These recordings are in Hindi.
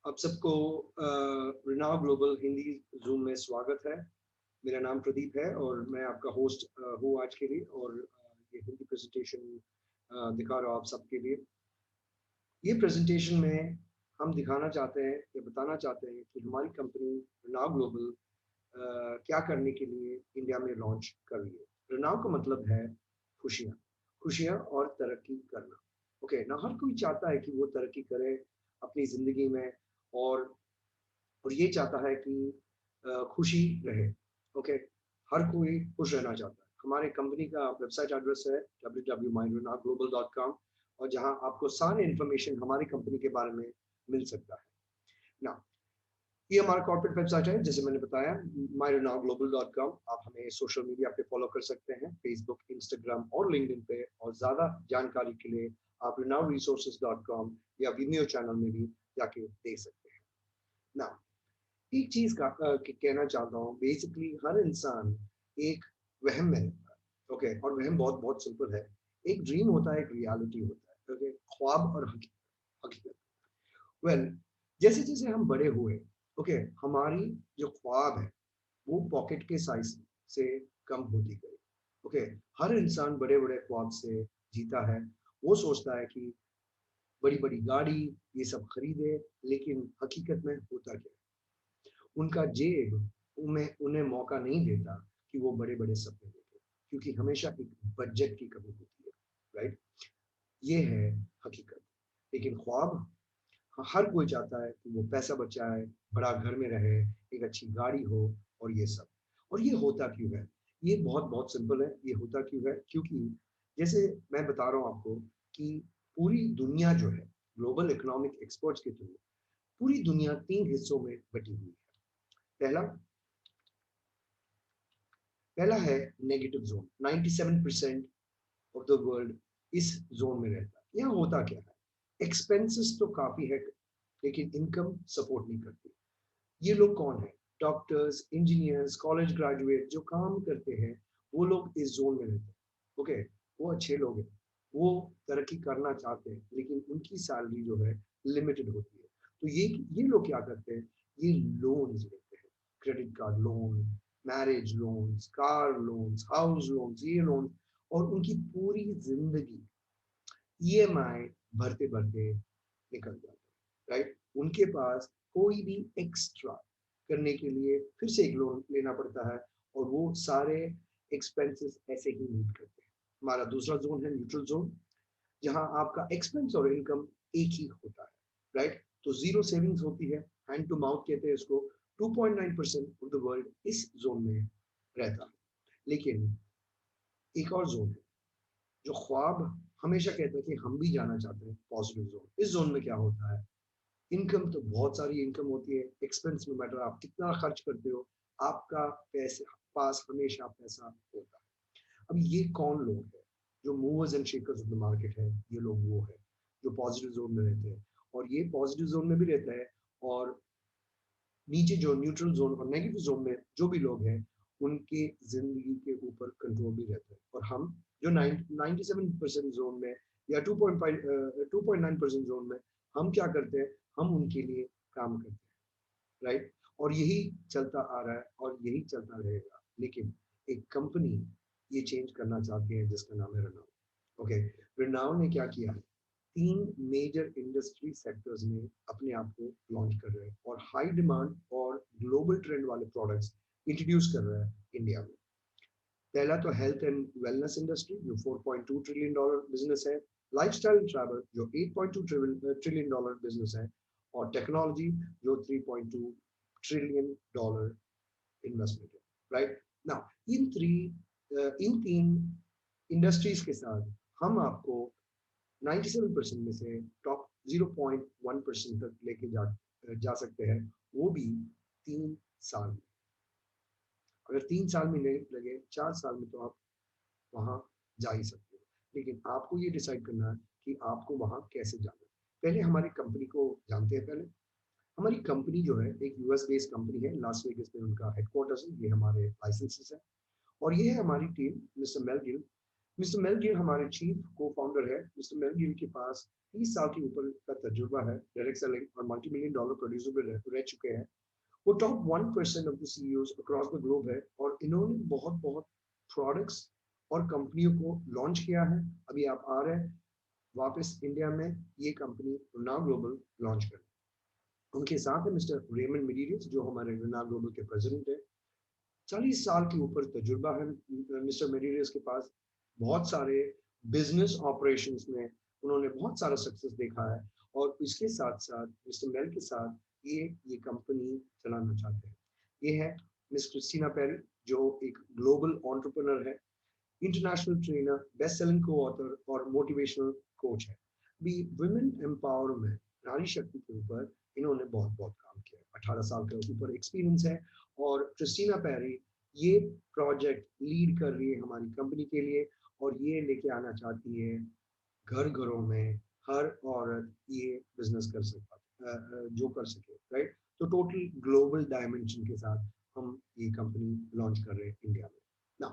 आप सबको रिनाव ग्लोबल हिंदी जूम में स्वागत है। मेरा नाम प्रदीप है और मैं आपका होस्ट हूँ आज के लिए, और ये हिंदी प्रेजेंटेशन दिखा रहा हूँ आप सबके लिए। ये प्रेजेंटेशन में हम दिखाना चाहते हैं या बताना चाहते हैं कि हमारी कंपनी रिनाव ग्लोबल क्या करने के लिए इंडिया में लॉन्च कर रही है। रिनाव का मतलब है खुशियाँ, खुशियाँ और तरक्की करना। ओके ना, हर कोई चाहता है कि वो तरक्की करे अपनी ज़िंदगी में, और ये चाहता है कि खुशी रहे। ओके, हर कोई खुश रहना चाहता है। हमारे कंपनी का वेबसाइट एड्रेस है www.myrenaglobal.com, और जहां आपको सारे इन्फॉर्मेशन हमारी कंपनी के बारे में मिल सकता है ना। ये हमारा कॉर्पोरेट वेबसाइट है, जैसे मैंने बताया, myrenaglobal.com। आप हमें सोशल मीडिया पे फॉलो कर सकते हैं, फेसबुक, इंस्टाग्राम और लिंक्डइन पे, और ज़्यादा जानकारी के लिए आप renav-resources.com या Vimeo चैनल में भी जाके देख सकते हैं ना। एक चीज का कहना चाहता हूँ, बेसिकली हर इंसान एक वहम में रहता है। ओके, और वहम बहुत बहुत सिंपल है। एक ड्रीम होता है, एक रियलिटी होता है। ओके, ख्वाब और हकीकत। वेल, जैसे जैसे हम बड़े हुए, ओके, हमारी जो ख्वाब है वो पॉकेट के साइज से कम होती गई। ओके, हर इंसान बड़े बड़े ख्वाब से जीता है। वो सोचता है कि बड़ी बड़ी गाड़ी ये सब खरीदे, लेकिन हकीकत में होता क्या है, उनका जेब उन्हें मौका नहीं देता कि वो बड़े-बड़े सपने देखें, क्योंकि हमेशा एक बजट की कमी होती है, राइट? ये है हकीकत। लेकिन ख्वाब, हर कोई चाहता है कि वो पैसा बचाए, बड़ा घर में रहे, एक अच्छी गाड़ी हो, और ये सब। और ये होता क्यों है? ये बहुत-बहुत सिंपल है। ये होता क्यों है? क्योंकि जैसे मैं बता रहा हूँ आपको कि पूरी दुनिया जो है, ग्लोबल इकोनॉमिक एक्सपर्ट्स के थ्रू, पूरी दुनिया 3 हिस्सों में बटी हुई है। पहला पहला है negative zone. 97% of the world इस जोन में रहता है। यहाँ होता क्या है, एक्सपेंसेस तो काफी है, लेकिन इनकम सपोर्ट नहीं करती। ये लोग कौन है? डॉक्टर्स, इंजीनियर्स, कॉलेज ग्रेजुएट जो काम करते हैं, वो लोग इस जोन में रहते हैं। ओके, वो अच्छे लोग हैं, वो तरक्की करना चाहते हैं, लेकिन उनकी सैलरी जो है लिमिटेड होती है। तो ये लोग क्या करते हैं, ये लोन्स लेते हैं, credit card loan, marriage loans, car loans, house loans, ये लोन, और उनकी पूरी जिंदगी ईएमआई भरते भरते निकल जाता है, राइट? उनके पास कोई भी एक्स्ट्रा करने के लिए फिर से एक लोन लेना पड़ता है, और वो सारे एक्सपेंसेस ऐसे ही मीट करते हैं। हमारा दूसरा जोन है न्यूट्रल जोन, जहां आपका एक्सपेंस और इनकम एक ही होता है, राइट? तो जीरो सेविंग्स होती है, हैंड टू माउथ कहते हैं इसको। 2.9% ऑफ द वर्ल्ड इस जोन में रहता है। लेकिन एक और जोन है जो ख्वाब हमेशा कहते हैं कि हम भी जाना चाहते हैं, पॉजिटिव जोन। इस जोन में क्या होता है, इनकम तो बहुत सारी इनकम होती है, एक्सपेंस में मैटर आप कितना खर्च करते हो, आपका पैसे पास हमेशा पैसा होता है। अब ये कौन लोग हैं जो movers and shakers of the market है? ये लोग वो है जो पॉजिटिव जोन में रहते हैं, और ये पॉजिटिव जोन में भी रहता है, और नीचे जो न्यूट्रल जोन और नेगेटिव जोन में जो भी लोग हैं, उनके जिंदगी के ऊपर कंट्रोल भी रहता है। और हम जो 97% जोन में या 2.9% जोन में, हम क्या करते हैं, हम उनके लिए काम करते हैं, राइट? और यही चलता आ रहा है और यही चलता रहेगा। लेकिन एक कंपनी ये चेंज करना चाहती है, जिसका नाम है रिनाव। ओके, रिनाव ने क्या किया है, 3 मेजर इंडस्ट्री सेक्टर्स में अपने आप को लॉन्च कर रहे हैं, और हाई डिमांड और ग्लोबल ट्रेंड वाले प्रोडक्ट्स इंट्रोड्यूस कर रहा है इंडिया में। पहला तो हेल्थ एंड वेलनेस इंडस्ट्री, जो $4.2 ट्रिलियन बिजनेस है। लाइफस्टाइल ट्रैवल, जो $8.2 ट्रिलियन बिजनेस है। और टेक्नोलॉजी, जो $3.2 ट्रिलियन इन्वेस्टमेंट है, राइट? नाउ इन तीन इंडस्ट्रीज के साथ हम आपको 97% में से टॉप 0.1% तक लेके जा सकते हैं, वो भी 3 साल में। अगर 3 साल में नहीं लगे, 4 साल में तो आप वहाँ जा ही सकते हो। लेकिन आपको ये डिसाइड करना है कि आपको वहाँ कैसे जाना है। पहले हमारी कंपनी को जानते हैं। पहले हमारी कंपनी जो है एक यूएस बेस्ड कंपनी है, लास वेगस में उनका हेडक्वार्टर्स है। ये हमारे लाइसेंसेस है, और ये है हमारी टीम। मिस्टर मेल गिल हमारे चीफ को फाउंडर है। मिस्टर मेल गिल के पास 30 साल के ऊपर का तजुर्बा है डायरेक्ट सेलिंग और मल्टी मिलियन डॉलर प्रोड्यूसर में रह चुके हैं। वो top 1% of the CEOs across the globe है और इन्होंने बहुत बहुत प्रोडक्ट्स और कंपनियों को लॉन्च किया है। अभी आप आ रहे हैं वापस इंडिया में ये कंपनी नाउ ग्लोबल लॉन्च कर। उनके साथ है मिस्टर रेमंड मिडीरियस जो हमारे नाउ ग्लोबल के प्रेसिडेंट है। 40 साल के ऊपर तजुर्बा है मिस्टर मेरीरियस के पास। बहुत सारे बिजनेस ऑपरेशंस में उन्होंने बहुत सारा सक्सेस देखा है और इसके साथ साथ मिस्टर मेल के साथ ये कंपनी चलाना चाहते हैं। ये है मिस क्रिस्टीना पेरी जो एक ग्लोबल एंटरप्रेन्योर है, इंटरनेशनल ट्रेनर, बेस्ट सेलिंग को ऑथर और मोटिवेशनल कोच है। भी वुमेन एम्पावरमेंट, नारी शक्ति के ऊपर इन्होंने बहुत बहुत काम किया है। 18 साल के ऊपर एक्सपीरियंस है और क्रिस्टीना पेरी ये प्रोजेक्ट लीड कर रही है हमारी कंपनी के लिए और ये लेके आना चाहती है घर घरों में हर औरत ये बिजनेस कर सके, जो कर सके, राइट। तो टोटल ग्लोबल डायमेंशन के साथ हम ये कंपनी लॉन्च कर रहे हैं इंडिया में ना।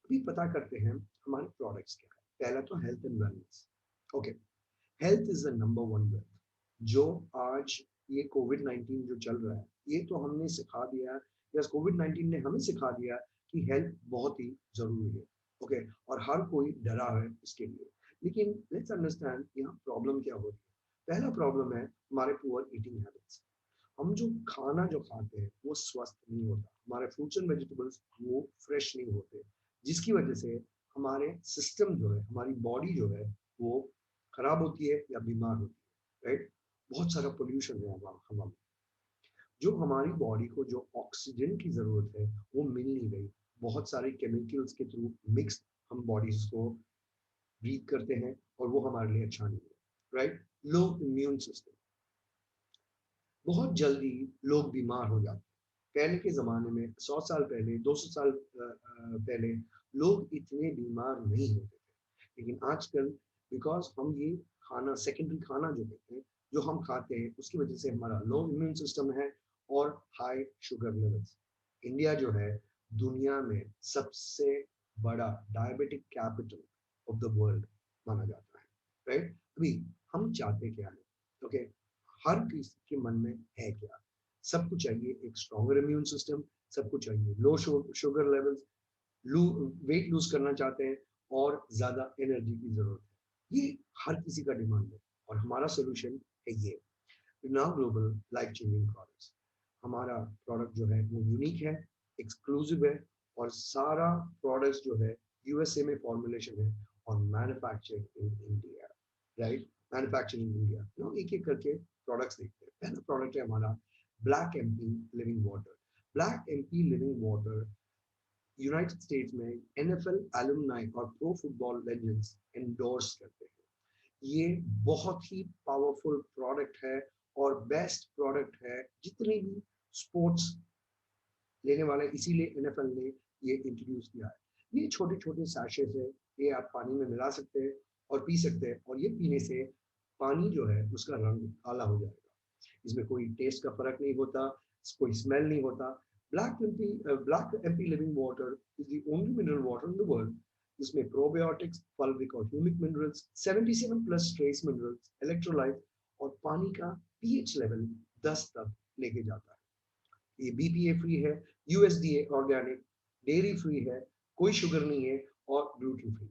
अभी पता करते हैं हमारे प्रोडक्ट्स क्या है। पहला तो health and wellness. Okay, health is the number one wealth. जो आज ये कोविड 19 जो चल रहा है ये तो हमने सिखा दिया, या कोविड 19 ने हमें सिखा दिया कि हेल्थ बहुत ही जरूरी है। ओके, और हर कोई डरा है इसके लिए। लेकिन लेट्स अंडरस्टैंड यहाँ प्रॉब्लम क्या हो रही है। पहला प्रॉब्लम है हमारे पुअर ईटिंग हैबिट्स। हम जो खाना जो खाते हैं वो स्वस्थ नहीं होता, हमारे फ्रूट्स एंड वेजिटेबल्स वो फ्रेश नहीं होते, जिसकी वजह से हमारे सिस्टम जो है, हमारी बॉडी जो है वो खराब होती है या बीमार होती है, राइट। बहुत सारा पोल्यूशन है हवा में। जो हमारी बॉडी को जो ऑक्सीजन की जरूरत है वो मिल नहीं रही। बहुत सारे केमिकल्स के थ्रू मिक्स हम बॉडीज को ब्रीथ करते हैं और वो हमारे लिए अच्छा नहीं है, राइट। लो इम्यून सिस्टम, बहुत जल्दी लोग बीमार हो जाते हैं। पहले के ज़माने में 100 साल पहले, 200 साल पहले लोग इतने बीमार नहीं होते थे। लेकिन आजकल बिकॉज हम ये खाना, सेकेंडरी खाना जो कहते हैं, जो हम खाते हैं उसकी वजह से हमारा लो इम्यून सिस्टम है और हाई शुगर लेवल्स। इंडिया जो है दुनिया में सबसे बड़ा diabetic capital of the world माना जाता है, राइट। अभी हम चाहते क्या है, ओके, हर किसी के मन में है क्या, सबको चाहिए एक स्ट्रॉन्गर इम्यून सिस्टम, सबको चाहिए low sugar levels, weight lose करना चाहते हैं और ज्यादा एनर्जी की जरूरत है। ये हर किसी का डिमांड है और हमारा सोल्यूशन है ये now global life changing products. हमारा प्रोडक्ट जो है वो यूनिक है, एक्सक्लूसिव है और सारा प्रोडक्ट्स जो है यूएसए में फॉर्मुलेशन है और manufactured in India, right. Manufacturing in India. एक एक करके प्रोडक्ट्स देखते हैं। पहला प्रोडक्ट है हमारा black MP living water. Black MP living water United states में एनएफएल एलुमनाई और प्रो फुटबॉल लेजेंड्स एंडोर्स करते हैं। ये बहुत ही पावरफुल प्रोडक्ट है और बेस्ट प्रोडक्ट है जितने भी स्पोर्ट्स लेने वाले, इसीलिए एनएफएल ने ये इंट्रोड्यूस किया है। ये छोटे छोटे सैशेस है, ये आप पानी में मिला सकते हैं और पी सकते हैं और ये पीने से पानी जो है उसका रंग काला हो जाएगा। इसमें कोई टेस्ट का फर्क नहीं होता, कोई स्मेल नहीं होता। Black MP living water is the only mineral water in the world जिसमें प्रोबायोटिक्स, फल्विक और humic minerals, 77 plus trace minerals, electrolyte और पानी का पीएच लेवल 10 तक लेके जाता है। ये बीपीए फ्री है, यूएसडीए ऑर्गेनिक, डेयरी फ्री है, कोई शुगर नहीं है और ग्लूटेन फ्री।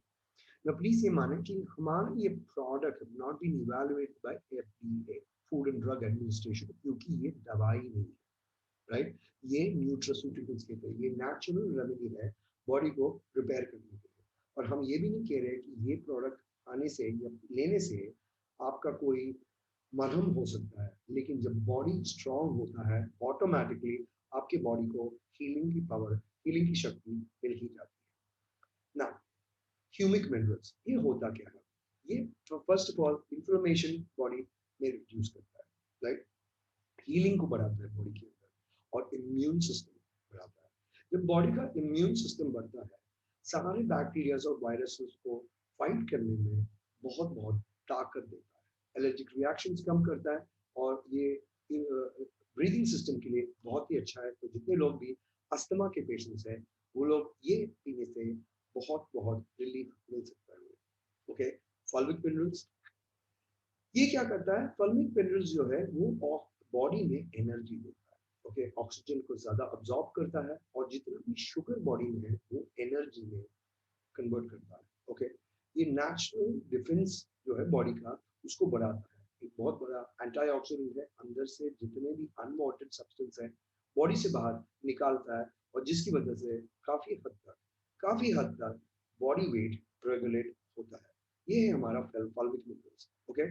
now प्लीज ये माने कि हमारा ये product not been evaluated by FDA, food and drug administration, क्योंकि ये दवाई नहीं है, राइट। ये न्यूट्रास्यूटिकल्स के थे, ये नेचुरल रेमेडी है बॉडी को रिपेयर करने के लिए। और हम ये भी नहीं कह रहे कि ये प्रोडक्ट खाने से या लेने से आपका कोई मरहम हो सकता है, लेकिन जब बॉडी स्ट्रांग होता है ऑटोमेटिकली आपके बॉडी को हीलिंग की पावर, हीलिंग की शक्ति मिल ही जाती है ना। ह्यूमिक मिनरल्स ये होता क्या है, ये first of all inflammation body में रिड्यूस करता है, राइट। हीलिंग को बढ़ाता है बॉडी के अंदर और इम्यून सिस्टम बढ़ाता है। जब बॉडी का इम्यून सिस्टम बढ़ता है सारे बैक्टीरियाज और वायरसेस को फाइट करने में बहुत बहुत ताकत देता है, एलर्जिक रिएक्शंस कम करता है और ये ब्रीदिंग सिस्टम के लिए बहुत ही अच्छा है। तो जितने लोग भी अस्थमा के पेशेंट्स हैं वो लोग ये पीने से बहुत बहुत रिलीफ मिल सकता है। ओके, फॉलोइंग मिनरल्स ये क्या करता है, फल्मिक मिनरल्स जो है वो बॉडी में एनर्जी देता है, ओके, ऑक्सीजन को ज्यादा अब्सॉर्ब करता है और जितना भी शुगर बॉडी में है वो एनर्जी में कन्वर्ट करता है, ओके। ये नेचुरल डिफेंस जो है बॉडी का उसको बढ़ाता है, एक बहुत बड़ा एंटीऑक्सीडेंट है, अंदर से जितने भी अनवांटेड सब्सटेंस है बॉडी से बाहर निकालता है, और जिसकी वजह से काफी हद तक बॉडी वेट रेगुलेट होता है। ये है हमारा फॉल्मिक मिनरल्स, ओके।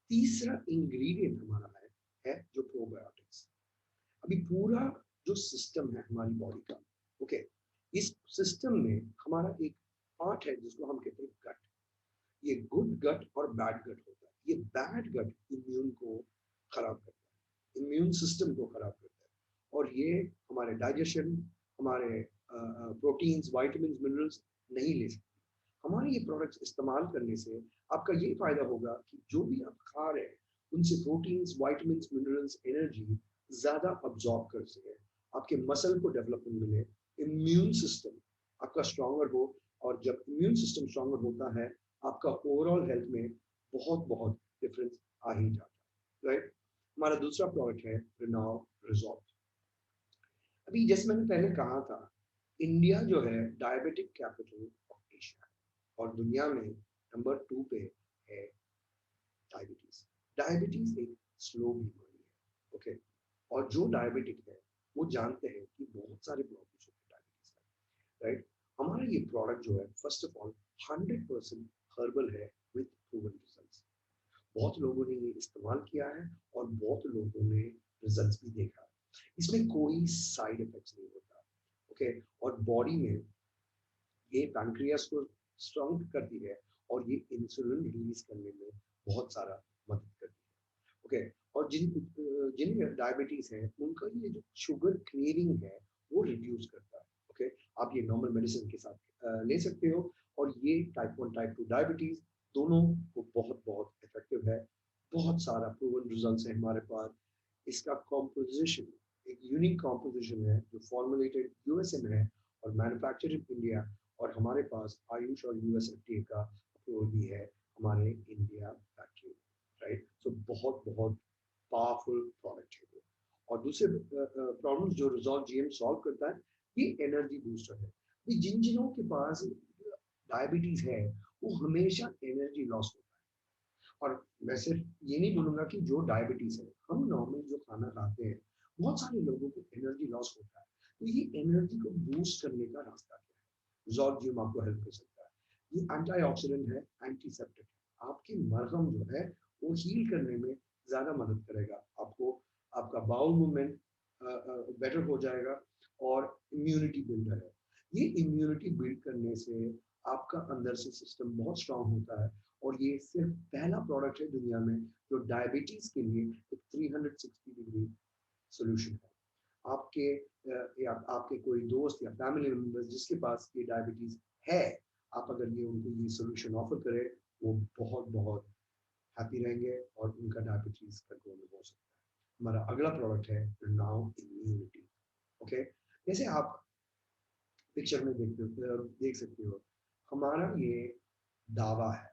तीसरा इंग्रेडिएंट हमारा है जो प्रोबायोटिक्स। अभी पूरा जो सिस्टम है हमारी बॉडी का, ओके, इस सिस्टम में हमारा एक पार्ट है जिसको हम कहते हैं गट। ये गुड गट और बैड गट होता है। ये बैड गट इम्यून को खराब करता है, इम्यून सिस्टम को खराब करता है, और ये हमारे डाइजेशन, हमारे प्रोटीन्स, विटामिन्स, मिनरल्स नहीं ले सकते। हमारे ये प्रोडक्ट्स इस्तेमाल करने से आपका ये फायदा होगा कि जो भी आप खा रहे हैं उनसे प्रोटीन्स, विटामिन्स, मिनरल्स, एनर्जी ज्यादा अब्सॉर्ब कर सके, आपके मसल को डेवलपमेंट मिले, इम्यून सिस्टम आपका स्ट्रॉन्गर हो, और जब इम्यून सिस्टम स्ट्रॉन्गर होता है आपका ओवरऑल हेल्थ में बहुत बहुत डिफरेंस आ ही जाता है, राइट। हमारा दूसरा प्रोडक्ट है रिनाव रिजॉल्व। अभी जैसे मैंने पहले कहा था, इंडिया जो है डायबिटिक कैपिटल ऑफ एशिया, और दुनिया में नंबर 2 पे है डायबिटीज। डायबिटीज एक स्लो बीमारी है, ओके, और जो डायबिटिक है वो जानते हैं कि बहुत सारे प्रॉब्लम्स होते हैं डायबिटीज का, राइट। हमारा ये प्रोडक्ट जो है फर्स्ट ऑफ ऑल 100% हर्बल है विद प्रूवन रिजल्ट्स। बहुत लोगों ने ये इस्तेमाल किया है और बहुत लोगों ने रिजल्ट्स भी देखा। इसमें कोई साइड इफेक्ट्स नहीं होता, ओके, और बॉडी में ये पैनक्रियास को स्ट्रॉन्ग करती है और ये इंसुलिन रिलीज करने में बहुत सारा मदद करती है, ओके। और जिन्हें डायबिटीज है उनका ये जो शुगर क्रेविंग है वो रिड्यूस करता है, ओके। आप ये नॉर्मल मेडिसिन के साथ ले सकते हो, और ये टाइप 1 टाइप 2 डायबिटीज दोनों को बहुत बहुत इफेक्टिव है। बहुत सारा प्रूवन रिजल्ट्स है हमारे पास। इसका कॉम्पोजिशन एक यूनिक कॉम्पोजिशन है जो फॉर्मुलेटेड यूएसए में है और मैन्युफैक्चर्ड इन इंडिया, और हमारे पास आयुष और यूएस एफडीए का अप्रूवल भी है हमारे इंडिया फैक्ट्री, राइट। सो बहुत बहुत पावरफुल प्रोडक्ट है वो। और दूसरे प्रॉब्लम्स जो रिजॉल्व जीएम सॉल्व करता है, ये एनर्जी बूस्टर है। ये जिन जिनों के पास डायबिटीज है वो हमेशा एनर्जी लॉस होता है। और मैं सिर्फ ये नहीं बोलूंगा कि जो डायबिटीज है, हम नॉर्मल जो खाना खाते हैं बहुत सारे लोगों को एनर्जी लॉस होता है, तो ये एनर्जी को बूस्ट करने का रास्ता क्या है, रिजॉल्व जीएम आपको हेल्प कर सकता है। ये एंटीऑक्सीडेंट है, एंटीसेप्टिक है, आपकी मरहम जो है वो हील करने में ज्यादा मदद करेगा आपको। आपका बाउल मूवमेंट बेटर हो जाएगा, और इम्यूनिटी बिल्डर है। ये इम्यूनिटी बिल्ड करने से आपका अंदर से सिस्टम बहुत स्ट्रांग होता है, और ये सिर्फ पहला प्रोडक्ट है दुनिया में जो डायबिटीज के लिए एक 360 डिग्री सोल्यूशन है। आपके या आपके कोई दोस्त या फैमिली मेंबर्स जिसके पास ये डायबिटीज है, आप अगर ये उनको ये सोल्यूशन ऑफर करें, वो बहुत बहुत हैप्पी रहेंगे और उनका डायबिटीज कंट्रोल में हो सकता है। हमारा अगला प्रोडक्ट है नाउ इम्यूनिटी, ओके। जैसे आप पिक्चर में देख सकते हो, हमारा ये दावा है,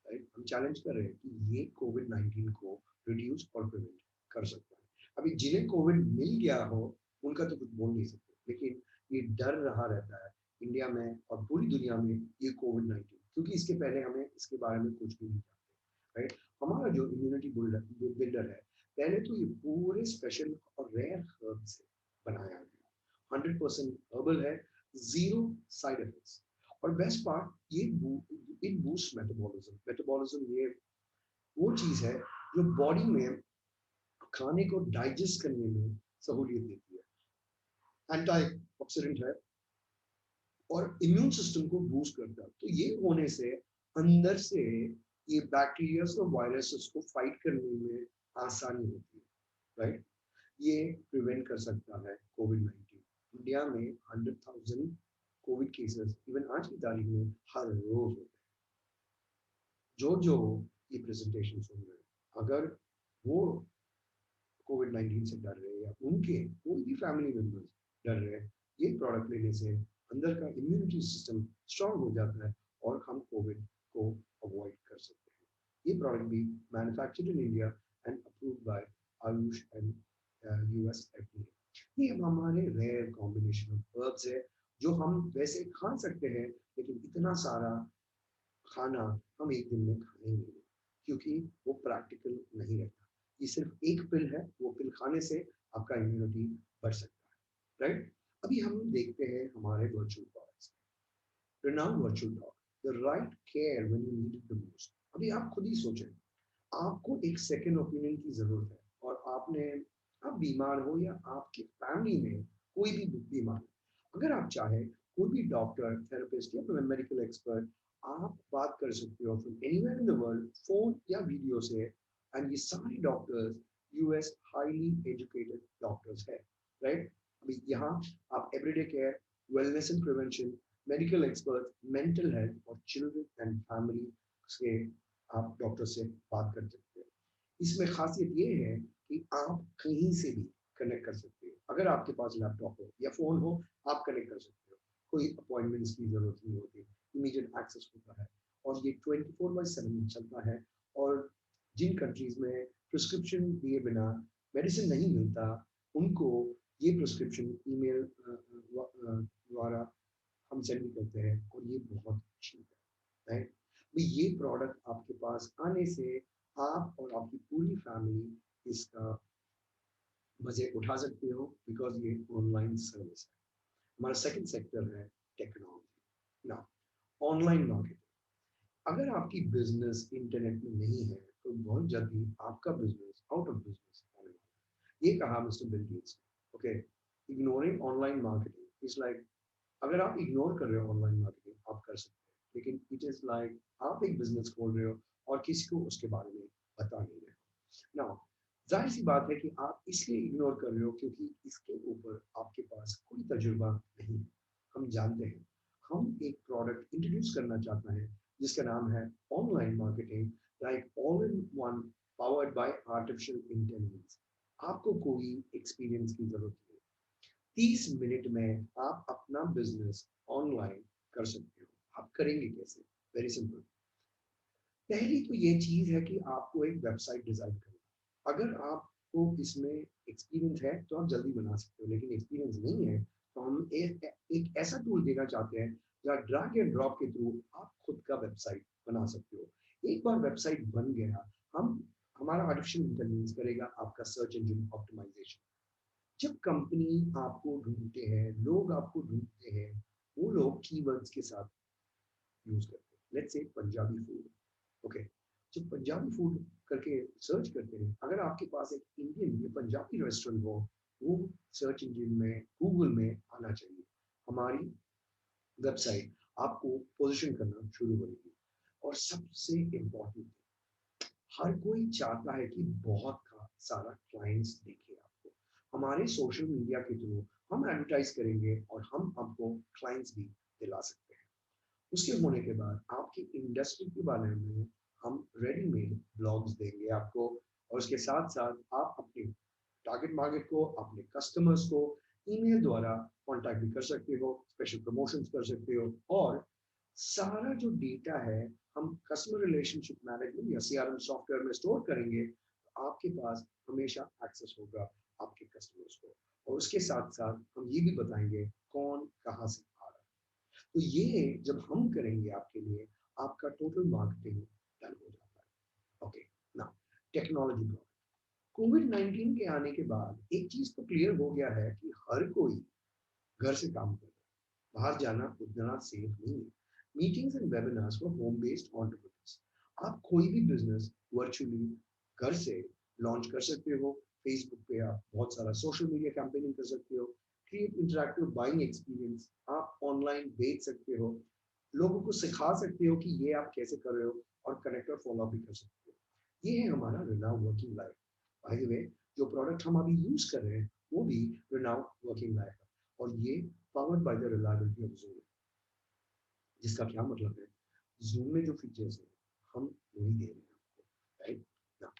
राइट, हम चैलेंज कर रहे हैं कि ये कोविड-19 को रिड्यूस और प्रिवेंट कर सकता है। अभी जिन्हें कोविड मिल गया हो उनका तो कुछ बोल नहीं सकते, लेकिन ये डर रहा रहता है इंडिया में और पूरी दुनिया में ये कोविड-19, क्योंकि इसके पहले हमें इसके बारे में कुछ भी नहीं जानते, राइट। हमारा जो इम्यूनिटी बिल्डर है, पहले तो ये पूरे स्पेशल और रेयर हर्ब से बनाया गया, 100% हर्बल है, जीरो साइड इफेक्ट्स। और बेस्ट पार्ट, ये इट बूस्ट मेटाबॉलिज्म। मेटाबॉलिज्म ये वो चीज है जो बॉडी में खाने को डाइजेस्ट करने में सहूलियत देती है, एंटी ऑक्सीडेंट है, और इम्यून सिस्टम को बूस्ट करता है। तो ये होने से अंदर से ये बैक्टीरिया और वायरसेस को फाइट करने में आसानी होती है, राइट। ये प्रिवेंट कर सकता है कोविड-19। इंडिया में 100,000 कोविड केसेस इवन आज की तारीख में हर रोज होते हैं। जो ये प्रेजेंटेशन सुन रहे हैं, अगर वो कोविड-19 से डर रहे हैं या उनके कोई भी फैमिली मेंबर्स डर रहे हैं, ये प्रोडक्ट लेने से अंदर का इम्यूनिटी सिस्टम स्ट्रांग हो जाता है और हम कोविड को अवॉइड कर सकते हैं। ये प्रोडक्ट भी manufactured in India and approved by Ayush and US FDA. ये हमारे रेयर कॉम्बिनेशन ऑफ हर्ब्स है जो हम वैसे खा सकते हैं, लेकिन इतना सारा खाना हम एक दिन में खाएंगे नहीं, क्योंकि वो प्रैक्टिकल नहीं रहता। ये सिर्फ एक पिल है, वो पिल खाने से आपका इम्यूनिटी बढ़ सकता है, राइट? अभी हम देखते हैं हमारे virtual products. renowned virtual dog, the right care when you need it the most। अभी आप खुद ही सोचें, आपको एक सेकंड ओपिनियन की जरूरत है, और आप बीमार हो या आपकी फैमिली में कोई भी बीमार है, अगर आप चाहे कोई भी डॉक्टर, थेरेपिस्ट या मेडिकल एक्सपर्ट, आप बात कर सकते हो from anywhere in the world, phone या वीडियो से। एंड ये सारे doctors US highly educated doctors है, राइट? अभी यहाँ आप everyday care, wellness and prevention, medical expert, mental health और चिल्ड्रन एंड फैमिली से आप डॉक्टर से बात कर सकते हैं। इसमें खासियत ये है कि आप कहीं से भी कनेक्ट कर सकते हो। अगर आपके पास लैपटॉप हो या फोन हो, आप कनेक्ट कर सकते हो। कोई अपॉइंटमेंट्स की जरूरत नहीं होती, इमीडिएट एक्सेस होता है, और ये 24/7 चलता है। और जिन कंट्रीज में प्रिस्क्रिप्शन दिए बिना मेडिसिन नहीं मिलता, उनको ये प्रिस्क्रिप्शन ईमेल द्वारा हम सेंड भी करते हैं, और ये बहुत चीप है, राइट? ये प्रोडक्ट आपके पास आने से आप और आपकी पूरी फैमिली इसका मजे उठा सकते हो, बिकॉज ये ऑनलाइन सर्विस है। हमारा सेकंड सेक्टर है टेक्नोलॉजी। ना, ऑनलाइन मार्केटिंग। अगर आपकी बिजनेस इंटरनेट में नहीं है, तो बहुत जल्दी आपका बिजनेस आउट ऑफ बिजनेस होने वाला है। ये कहा मिस्टर बिल गेट्स ने। Okay, ignoring online marketing is like, अगर आप इग्नोर कर रहे हो ऑनलाइन मार्केटिंग, आप कर सकते हैं, लेकिन इट इज लाइक आप एक बिजनेस खोल रहे हो और किसी को उसके बारे में बता नहीं रहे हो। नाउ, जाहिर सी बात है कि आप इसलिए इग्नोर कर रहे हो क्योंकि इसके ऊपर आपके पास कोई तजुर्बा नहीं है। हम जानते हैं, हम एक प्रोडक्ट इंट्रोड्यूस करना चाहते हैं जिसका नाम है online marketing, like all in one, powered by artificial intelligence. आपको कोई एक्सपीरियंस की जरूरत नहीं। 30 मिनट में आप अपना बिजनेस ऑनलाइन कर सकते हो। आप करेंगे कैसे? Very simple. पहली तो ये चीज है कि आपको एक वेबसाइट डिजाइन करना। अगर आपको इसमें एक्सपीरियंस है तो आप जल्दी बना सकते हो, लेकिन एक्सपीरियंस नहीं है तो हम एक ऐसा टूल देना चाहते हैं जहाँ ड्रैग एंड ड्रॉप के थ्रू आप खुद का वेबसाइट बना सकते हो। एक बार वेबसाइट बन गया, हम हमारा आर्टिफिशियल इंटेलिजेंस करेगा आपका सर्च इंजन ऑप्टिमाइजेशन। जब कंपनी आपको ढूंढते हैं, लोग आपको ढूंढते हैं, वो लोग कीवर्ड्स के साथ यूज करते हैं। Let's say Punjabi food. Okay, जब पंजाबी फूड करके सर्च करते हैं, अगर आपके पास एक इंडियन या पंजाबी रेस्टोरेंट हो, वो सर्च इंजन में, गूगल में आना चाहिए। हमारी वेबसाइट आपको पोजीशन करना शुरू करेगी। और सबसे इम्पोर्टेंट, हर कोई चाहता है कि बहुत सारा क्लाइंट्स देखे आपको। हमारे सोशल मीडिया के थ्रू हम एडवर्टाइज करेंगे और हम आपको क्लाइंट्स भी दिला सकते हैं। उसके होने के बाद आपकी इंडस्ट्री के बारे में हम रेडीमेड ब्लॉग्स देंगे आपको, और उसके साथ साथ आप अपने टारगेट मार्केट को, अपने कस्टमर्स को ईमेल द्वारा कांटेक्ट भी कर सकते हो, स्पेशल प्रमोशंस कर सकते हो। और सारा जो डेटा है हम कस्टमर रिलेशनशिप मैनेजमेंट या सीआरएम सॉफ्टवेयर में स्टोर करेंगे, तो आपके पास हमेशा एक्सेस होगा आपके कस्टमर्स को। और उसके साथ साथ हम ये भी बताएंगे कौन कहाँ से आ रहा है। तो ये जब हम करेंगे आपके लिए, आपका टोटल मार्केटिंग डन हो जाता है। ओके, ना, टेक्नोलॉजी। कोविड-19 के आने के बाद एक चीज तो क्लियर हो गया है कि हर कोई घर से काम कर रहा है, बाहर जाना उतना सेफ नहीं है। Meetings and webinars for home based entrepreneurs. आप कोई भी बिजनेस वर्चुअली घर से लॉन्च कर सकते हो। फेसबुक पे आप बहुत सारा सोशल मीडिया कैंपेनिंग कर सकते हो। क्रिएट इंटरैक्टिव बाइंग एक्सपीरियंस आप ऑनलाइन बेच सकते हो। लोगों को सिखा सकते हो कि ये आप कैसे कर रहे हो, और कनेक्ट और फॉलो भी कर सकते हो। ये है हमारा Renau working life. By the way, जो प्रोडक्ट हम अभी यूज कर रहे हैं वो भी रिनाउ वर्किंग लाइफ है, और ये powered by the reliability of zoom. जिसका क्या मतलब है, जूम में जो फीचर्स हैं हम वही दे रहे हैं आपको, राइट? ना,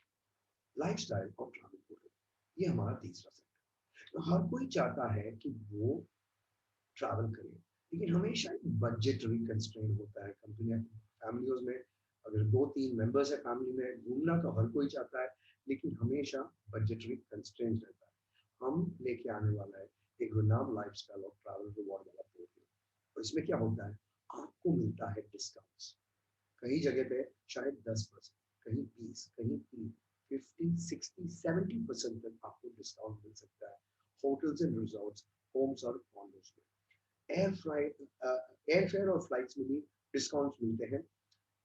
लाइफस्टाइल और ट्रैवल पोर्टल, ये हमारा तीसरा सेक्टर। तो हर कोई चाहता है कि वो ट्रैवल करे, लेकिन हमेशा एक बजटरी कंस्ट्रेंट होता है कंपनियां, फैमिलीज में। अगर 2-3 मेंबर्स है फैमिली में, घूमना तो हर कोई चाहता है, लेकिन हमेशा बजटरी कंस्ट्रेंट रहता है। हम लेके आने वाला है एक रिनाम लाइफस्टाइल और ट्रैवल रिवॉर्ड वाला प्रोग्राम, और इसमें क्या होता है, आपको मिलता है डिस्काउंट्स। कई जगह पे शायद 10%, कहीं 20, कहीं 3, 50, 60, 70% तक आपको डिस्काउंट मिल सकता है होटल्स एंड रिजॉर्ट्स, होम्स और कॉन्डोज में। एयर फेयर और फ्लाइट्स में भी डिस्काउंट्स मिलते हैं।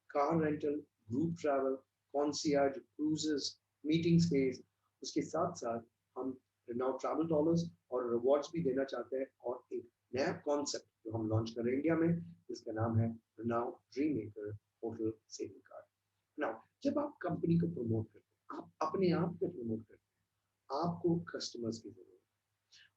Car rental, group travel, concierge, cruises, meeting space, उसके साथ साथ हम रिनाउ ट्रैवल डॉलर्स और रिवॉर्ड्स भी देना चाहते हैं, और एक नया कॉन्सेप्ट जो हम लॉन्च कर रहे हैं इंडिया में, जिसका नाम है Renau dream maker hotel saving card. Now जब आप कंपनी को प्रमोट करते हैं, आप अपने आप को प्रमोट करते हैं, आपको कस्टमर्स की जरूरत है।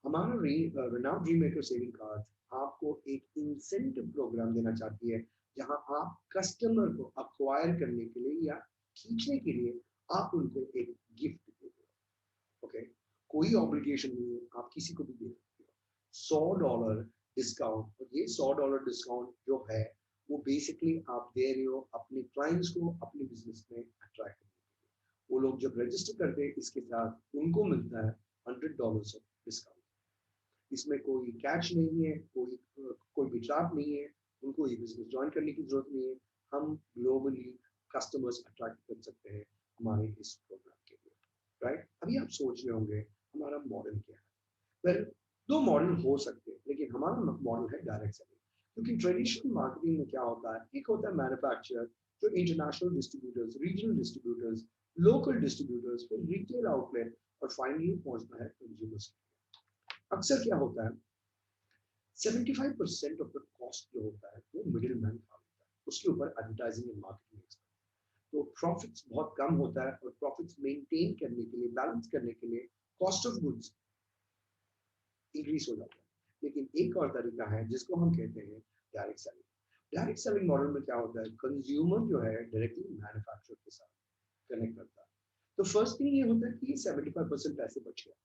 हमारा रिनाउ ड्रीम मेकर सेविंग कार्ड आपको एक इंसेंटिव प्रोग्राम देना चाहती है, जहां आप कस्टमर को अक्वायर करने के लिए या खींचने के लिए आप उनको एक गिफ्ट देते हो। ओके, कोई ऑब्लिगेशन नहीं है, आप किसी को भी दे सकते हो। $100 डिस्काउंट, और ये $100 डिस्काउंट जो है वो बेसिकली आप दे रहे हो अपने क्लाइंट्स को अपने बिजनेस में अट्रैक्ट करने के लिए। वो लोग जब रजिस्टर करते हैं इसके साथ उनको मिलता है $100 ऑफ डिस्काउंट। इसमें कोई कैच नहीं है, कोई भी ट्रैप नहीं है, उनको ये बिजनेस ज्वाइन करने की जरूरत नहीं है। हम ग्लोबली कस्टमर्स अट्रैक्ट कर सकते हैं हमारे इस प्रोग्राम के लिए, राइट? अभी आप सोच रहे होंगे हमारा मॉडल क्या है। वेल, दो मॉडल हो सकते हैं, लेकिन हमारा मॉडल है डायरेक्ट सेलिंग। क्योंकि ट्रेडिशनल मार्केटिंग में क्या होता है, एक होता है मैन्युफैक्चरर, जो international distributors, regional distributors, local distributors, फिर रिटेल आउटलेट, और फाइनली पहुंचना है कंज्यूमर्स। अक्सर क्या होता है, 75% ऑफ द कॉस्ट जो होता है वो मिडिल मैन का होता है, उसके ऊपर एडवर्टाइजिंग एंड मार्केटिंग एक्सपेंस। तो प्रॉफिट्स बहुत कम होता है, और प्रॉफिट्स मेंटेन करने के लिए, बैलेंस करने के लिए कॉस्ट ऑफ गुड्स इंक्रीज हो जाता है। लेकिन एक और तरीका है जिसको हम कहते हैं direct selling. Direct selling model में क्या होता है, कंज्यूमर जो है डायरेक्टली मैन्युफैक्चरर के साथ कनेक्ट करता है। तो फर्स्ट थिंग ये होता है कि 75% पैसे बच गया।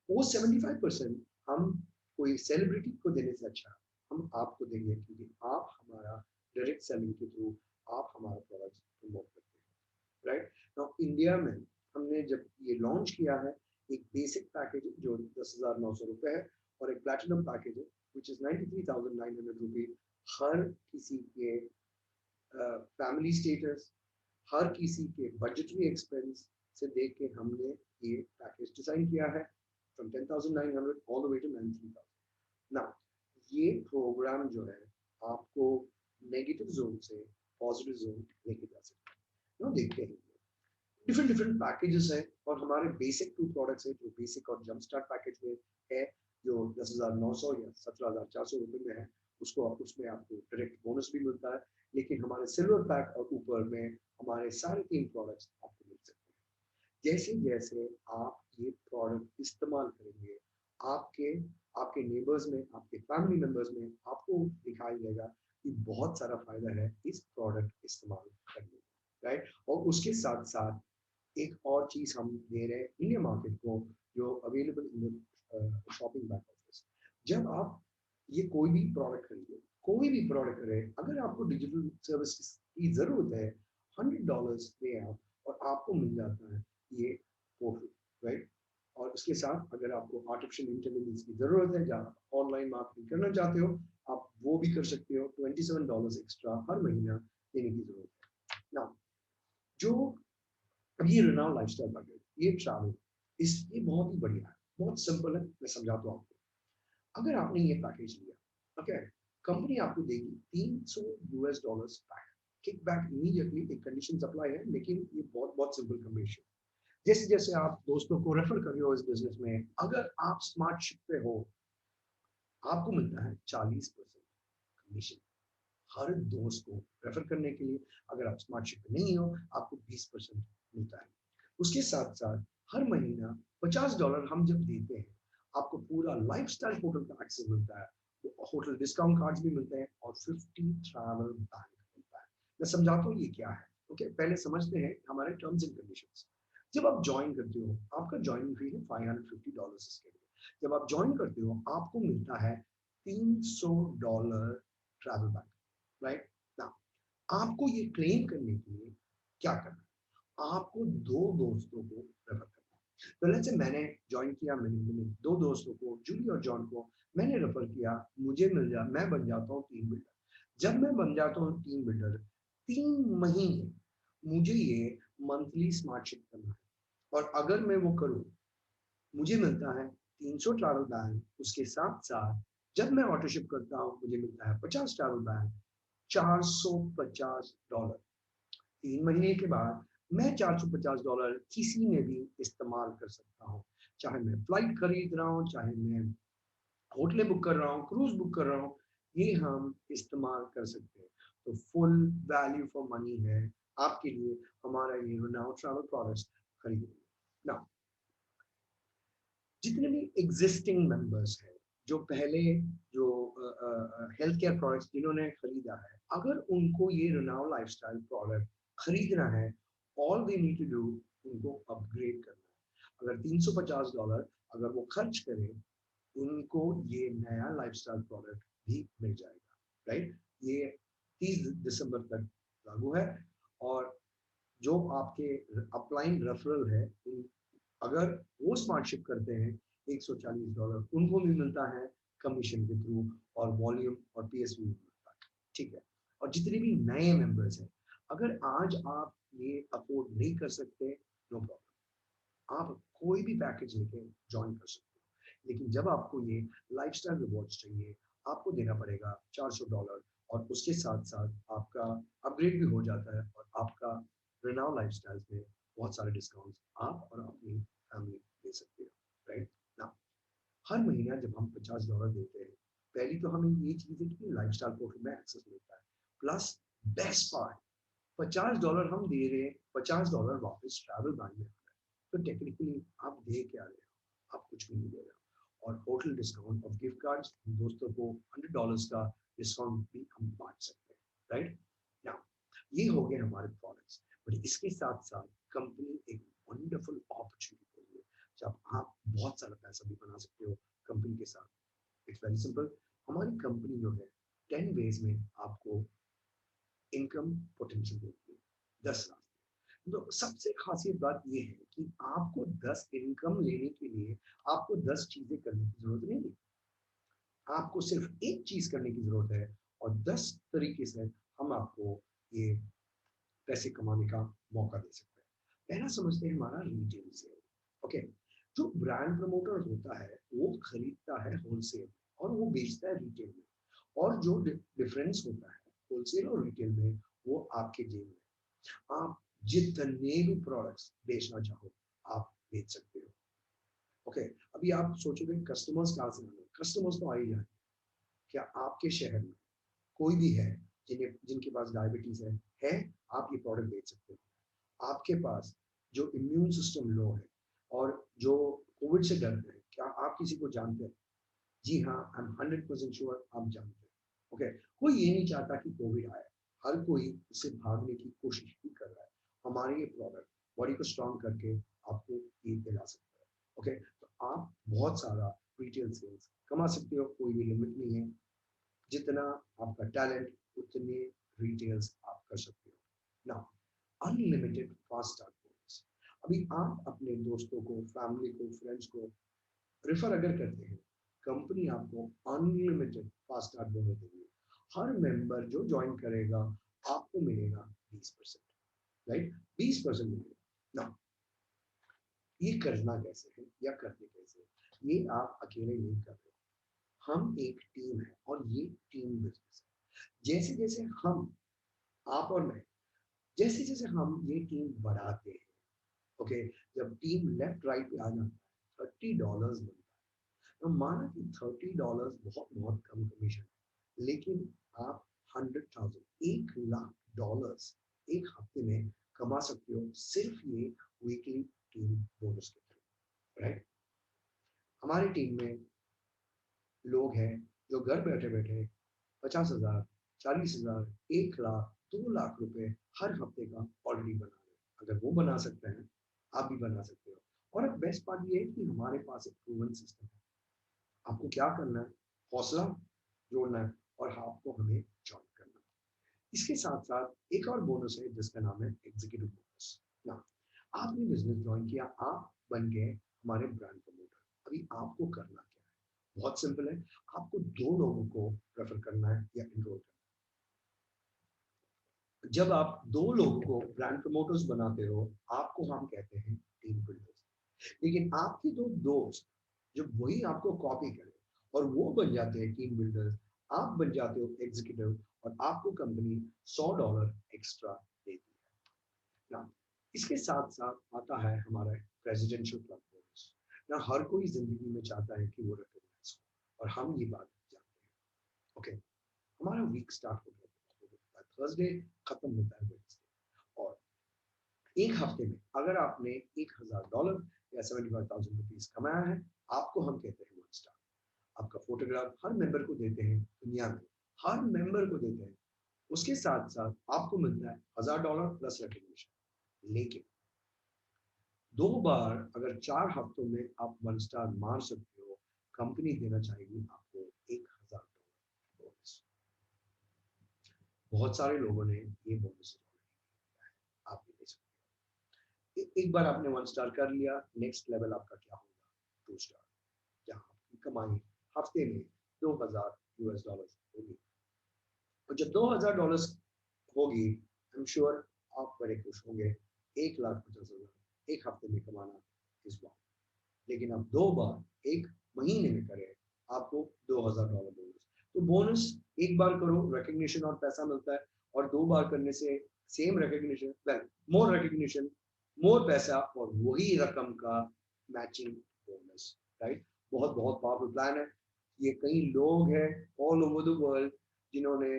वो 75% हम कोई सेलिब्रिटी को देने से अच्छा हम आपको देंगे, क्योंकि आप हमारा डायरेक्ट सेलिंग के थ्रू आप हमारा प्रोडक्ट प्रमोट करते हैं, राइट? नाउ इंडिया में हमने जब ये लॉन्च किया है, एक बेसिक पैकेज है जो 10,900 रुपये है, और एक प्लैटिनम पैकेज है विच इज 93,900 रुपये। हर किसी के फैमिली स्टेटस, हर किसी के बजटरी एक्सपेंस से देख के हमने ये पैकेज डिजाइन किया है, from 10,900 all the way to 93,000। ना ये प्रोग्राम जो है आपको नेगेटिव जोन से पॉजिटिव जोन लेके जा सकता है। ना देखते हैं डिफरेंट डिफरेंट पैकेजेस हैं, और हमारे बेसिक टू प्रोडक्ट्स है, जो बेसिक और जंप स्टार्ट पैकेज में है, जो 10,900 या 17,400 रुपये में है, उसको उसमें आपको डायरेक्ट बोनस भी मिलता है। लेकिन हमारे सिल्वर पैक और ऊपर में हमारे सारे 3 प्रोडक्ट्स आपको मिल सकते हैं। जैसे जैसे आप ये प्रोडक्ट इस्तेमाल करेंगे, आपके आपके नेबर्स में, आपके फैमिली मेंबर्स में आपको दिखाई देगा कि बहुत सारा फायदा है इस प्रोडक्ट इस्तेमाल करने में, राइट? और उसके साथ साथ एक और चीज हम दे रहे हैं इंडियन मार्केट को, जो available in shopping back office. जब आप ये कोई भी प्रोडक्ट खरीदे, कोई भी प्रोडक्ट करें, अगर आपको डिजिटल सर्विस की जरूरत है, $100 पे आप, और आपको मिल जाता है ये पोर्टल, राइट? और उसके साथ अगर आपको आर्टिफिशियल इंटेलिजेंस की जरूरत है, जहाँ ऑनलाइन मार्केटिंग करना चाहते हो, आप वो भी कर सकते हो। $27 एक्स्ट्रा हर महीना देने की जरूरत है ना। जो अब ये रिनाउ लाइफस्टाइल पैकेज, ये ट्रैवल, इस ये बहुत ही बढ़िया है, बहुत सिंपल है, मैं समझाता हूँ आपको। अगर आपने ये पैकेज लिया, ओके, कंपनी आपको देगी $300 बैक, किक बैक इमीडिएटली। एक कंडीशन अप्लाई है, लेकिन ये बहुत बहुत सिंपल कंडीशन। जैसे जैसे आप दोस्तों को रेफर कर रहे हो इस बिजनेस में, अगर आप स्मार्ट शिप पे हो, आपको मिलता है 40% कमीशन हर दोस्त को रेफर करने के लिए। अगर आप स्मार्ट शिप पे नहीं हो, आपको 20% मिलता है। उसके साथ साथ हर महीना $50 हम जब देते हैं, आपको पूरा लाइफस्टाइल होटल का एक्सेस मिलता है, होटल डिस्काउंट कार्ड्स भी मिलते हैं, और 50 ट्रैवल बैंक मिलता है। मैं समझाता हूँ ये क्या है। ओके, पहले समझते हैं हमारे टर्म्स एंड कंडीशंस। जब आप ज्वाइन करते हो, आपका ज्वाइनिंग फी है $550 इसके लिए। जब आप ज्वाइन करते हो, आपको मिलता है $300 ट्रैवल बैंक, राइट? ना आपको ये क्लेम करने के लिए क्या करना है? आपको दो दोस्तों को रेफर करना है। तो लेट्स से मैंने ज्वाइन किया, मैंने दो दोस्तों को, जूली और जॉन को मैंने रेफर किया, मुझे मिल जा मैं बन जाता हूँ टीम बिल्डर। जब मैं बन जाता हूँ टीम बिल्डर, 3 महीने मुझे ये मंथली स्मार्टशिप करना है, और अगर मैं वो करूँ, मुझे मिलता है 300 ट्रैवल बैन। उसके साथ साथ जब मैं ऑटोशिप करता हूँ मुझे मिलता है 50 ट्रैवल बैन, $450। 3 महीने के बाद मैं $450 किसी में भी इस्तेमाल कर सकता हूँ, चाहे मैं फ्लाइट खरीद रहा हूँ, चाहे मैं होटलें बुक कर रहा हूँ, क्रूज बुक कर रहा हूँ, ये हम इस्तेमाल कर सकते हैं। तो फुल वैल्यू फॉर मनी है आपके लिए हमारा ये नाउ ट्रैवल प्रोडक्ट्स खरीदना। ना, जितने भी एग्जिस्टिंग मेंबर्स हैं, जो पहले जो हेल्थ केयर प्रोडक्ट्स जिन्होंने खरीदा है, अगर उनको ये रनाव लाइफस्टाइल प्रोडक्ट खरीदना है, all they need to do, उनको अपग्रेड करना है। अगर $350 अगर वो खर्च करें, उनको ये नया लाइफस्टाइल प्रोडक्ट भी मिल जाएगा, राइट? ये 30 दिसंबर तक लागू है। और जो आपके अपलाइन रेफरल है, अगर वो स्मार्टशिप करते हैं $140, उनको भी मिलता है कमीशन के थ्रू, और वॉल्यूम और पीएसवी मिलता है, ठीक है? और जितने भी नए मेंबर्स हैं, अगर आज आप ये अफोर्ड नहीं कर सकते, नो प्रॉब्लम, आप कोई भी पैकेज लेके ज्वाइन कर सकते हो। लेकिन जब आपको ये लाइफस्टाइल रिवॉर्ड्स चाहिए, आपको देना पड़ेगा $400, और उसके साथ साथ आपका अपग्रेड भी हो जाता है, और आपका रेनाउ लाइफस्टाइल में बहुत सारे डिस्काउंट्स आप और अपनी फैमिली ले सकते हो, राइट ना? हर महीना जब हम $50 देते हैं, पहली तो हमें ये चीज़ है कि लाइफस्टाइल पोर्टल में एक्सेस मिलता है, प्लस बेस्ट पार्ट, $50 हम दे रहे हैं, $50 वापस ट्रैवल बैंक में। तो टेक्निकली आप दे क्या रहे हो? आप कुछ भी नहीं दे रहे हो। और होटल डिस्काउंट और गिफ्ट कार्ड्स, दोस्तों को $100 का डिस्काउंट भी हम बांट सकते हैं, राइट? नाउ, ये हो गए हमारे प्रोडक्ट्स, बट इसके साथ साथ कंपनी एक वंडरफुल अपॉर्चुनिटी दे रही है, जब आप बहुत सारा पैसा भी बना सकते हो कंपनी के साथ। It's very simple. हमारी कंपनी जो है 10 वेज में आपको इनकम पोटेंशियल देती है, 10 लाख। तो सबसे खासियत बात ये है कि आपको 10 इनकम लेने के लिए आपको 10 चीजें करने की जरूरत नहीं है। आपको सिर्फ एक चीज करने की जरूरत है, और 10 तरीके से हम आपको ये पैसे कमाने का मौका दे सकते हैं। पहला समझते हैं हमारा रिटेल सेल। ओके, जो ब्रांड प्रमोटर होता है वो खरीदता है होलसेल, और वो बेचता है रिटेल में, और जो डिफरेंस होता है होलसेल और रिटेल में, वो आपके जेब में। आप जितने भी प्रोडक्ट्स बेचना चाहो, आप बेच सकते हो। ओके, अभी आप सोचोगे कस्टमर्स कहाँ से आने, कस्टमर्स तो आ ही जाए। क्या आपके शहर में कोई भी है जिन्हें जिनके पास डायबिटीज है, आप ये प्रोडक्ट बेच सकते हो। आपके पास जो इम्यून सिस्टम लो है, और जो कोविड से डरते हैं, क्या आप किसी को जानते हैं? जी हाँ, आई एम 100% श्योर आप जानते हैं। ओके, कोई ये नहीं चाहता कि कोविड आए, हर कोई इससे भागने की कोशिश भी कर रहा है। हमारे ये प्रोडक्ट बॉडी को स्ट्रॉन्ग करके आपको ये दिला सकता है। ओके, तो आप बहुत सारा रिटेल सेल्स कमा सकते हो, कोई भी लिमिट नहीं है। जितना आपका टैलेंट, उतने रिटेल्स आप कर सकते हो ना। Unlimited fast start bonus. अभी आप अपने दोस्तों को, फैमिली को, फ्रेंड्स को रेफर अगर करते हैं, कंपनी आपको अनलिमिटेड फास्ट स्टार्ट बोनस देगी। हर मेंबर जो ज्वाइन करेगा, आपको मिलेगा 20%, राइट? 20% मिलेगा ना। ये करना कैसे है या करने कैसे है? ये आप अकेले नहीं कर रहे हो, हम एक टीम है, और ये टीम बिजनेस है। जैसे जैसे हम, आप और मैं, जैसे जैसे हम ये टीम बढ़ाते हैं, ओके, जब टीम लेफ्ट राइट पे आ जाता है, $30 बनता है। तो माना कि $30 बहुत बहुत कम कमीशन है, लेकिन आप 100,000, $1 लाख एक हफ्ते में कमा सकते हो, सिर्फ ये वीकली टीम बोनस के थ्रू, राइट? हमारी टीम में लोग हैं जो घर बैठे बैठे 50,000, 40,000, 1 लाख, 2 लाख रुपए हर हफ्ते का ऑलरेडी बना रहे हैं। अगर वो बना सकते हैं, आप भी बना सकते हो। और अब बेस्ट पार्ट ये है कि हमारे पास एक प्रूवन सिस्टम है। आपको क्या करना है? हौसला जोड़ना है, और आपको हमें ज्वाइन करना है। इसके साथ साथ एक और बोनस है जिसका नाम है एग्जीक्यूटिव बोनस। ना, आपने बिजनेस ज्वाइन किया, आप बन गए हमारे ब्रांड प्रमोटर। अभी आपको करना क्या है? बहुत सिंपल है, आपको 2 लोगों को रेफर करना है या इनरोल करना है। जब आप 2 लोगों को ब्रांड प्रमोटर्स बनाते हो, आपको हम कहते हैं टीम बिल्डर्स। लेकिन आपके 2 दोस्त जब वही आपको कॉपी करें और वो बन जाते हैं टीम बिल्डर्स, आप बन जाते हो एग्जीक्यूटिव, और आपको कंपनी $100 एक्स्ट्रा देती है ना। इसके साथ साथ आता है हमारा प्रेसिडेंशियल क्लब बोनस ना। हर कोई जिंदगी में चाहता है कि वो रिकॉग्नाइज हो, और हम ये बात जानते हैं। ओके, हमारा वीक स्टार्ट होता है थर्सडे, खत्म होता है वेडनेसडे। और एक हफ्ते में अगर आपने $1000 या 75,000 रुपीज कमाया है, आपको हम कहते हैं वन स्टार। आपका फोटोग्राफ हर मेंबर को देते हैं, दुनिया में हर मेंबर को देते हैं। उसके साथ साथ आपको मिलता है $1000 प्लस रिकॉग्निशन। लेकिन 2 बार अगर 4 हफ्तों में आप वन स्टार मार सकते हो, कंपनी देना चाहेगी आपको $1000 बोनस। बहुत सारे लोगों ने ये बोनस आप भी दे सकते हो। एक बार आपने वन स्टार कर लिया, नेक्स्ट लेवल आपका क्या होगा? 2 स्टार, जहाँ आपकी कमाई हफ्ते में $2000 होगी। और जब $2000 होगी, आई एम श्योर आप बड़े खुश होंगे। 1,50,000 एक हफ्ते में कमाना इस बार। लेकिन आप 2 बार एक महीने में करें, आपको $2000 बोनस। तो बोनस एक बार करो, रिकग्निशन और पैसा मिलता है, और 2 बार करने से same recognition, well more recognition, more पैसा, और वही रकम का मैचिंग बोनस, राइट। बहुत बहुत पावरफुल प्लान है ये। कई लोग हैं ऑल ओवर द वर्ल्ड जिन्होंने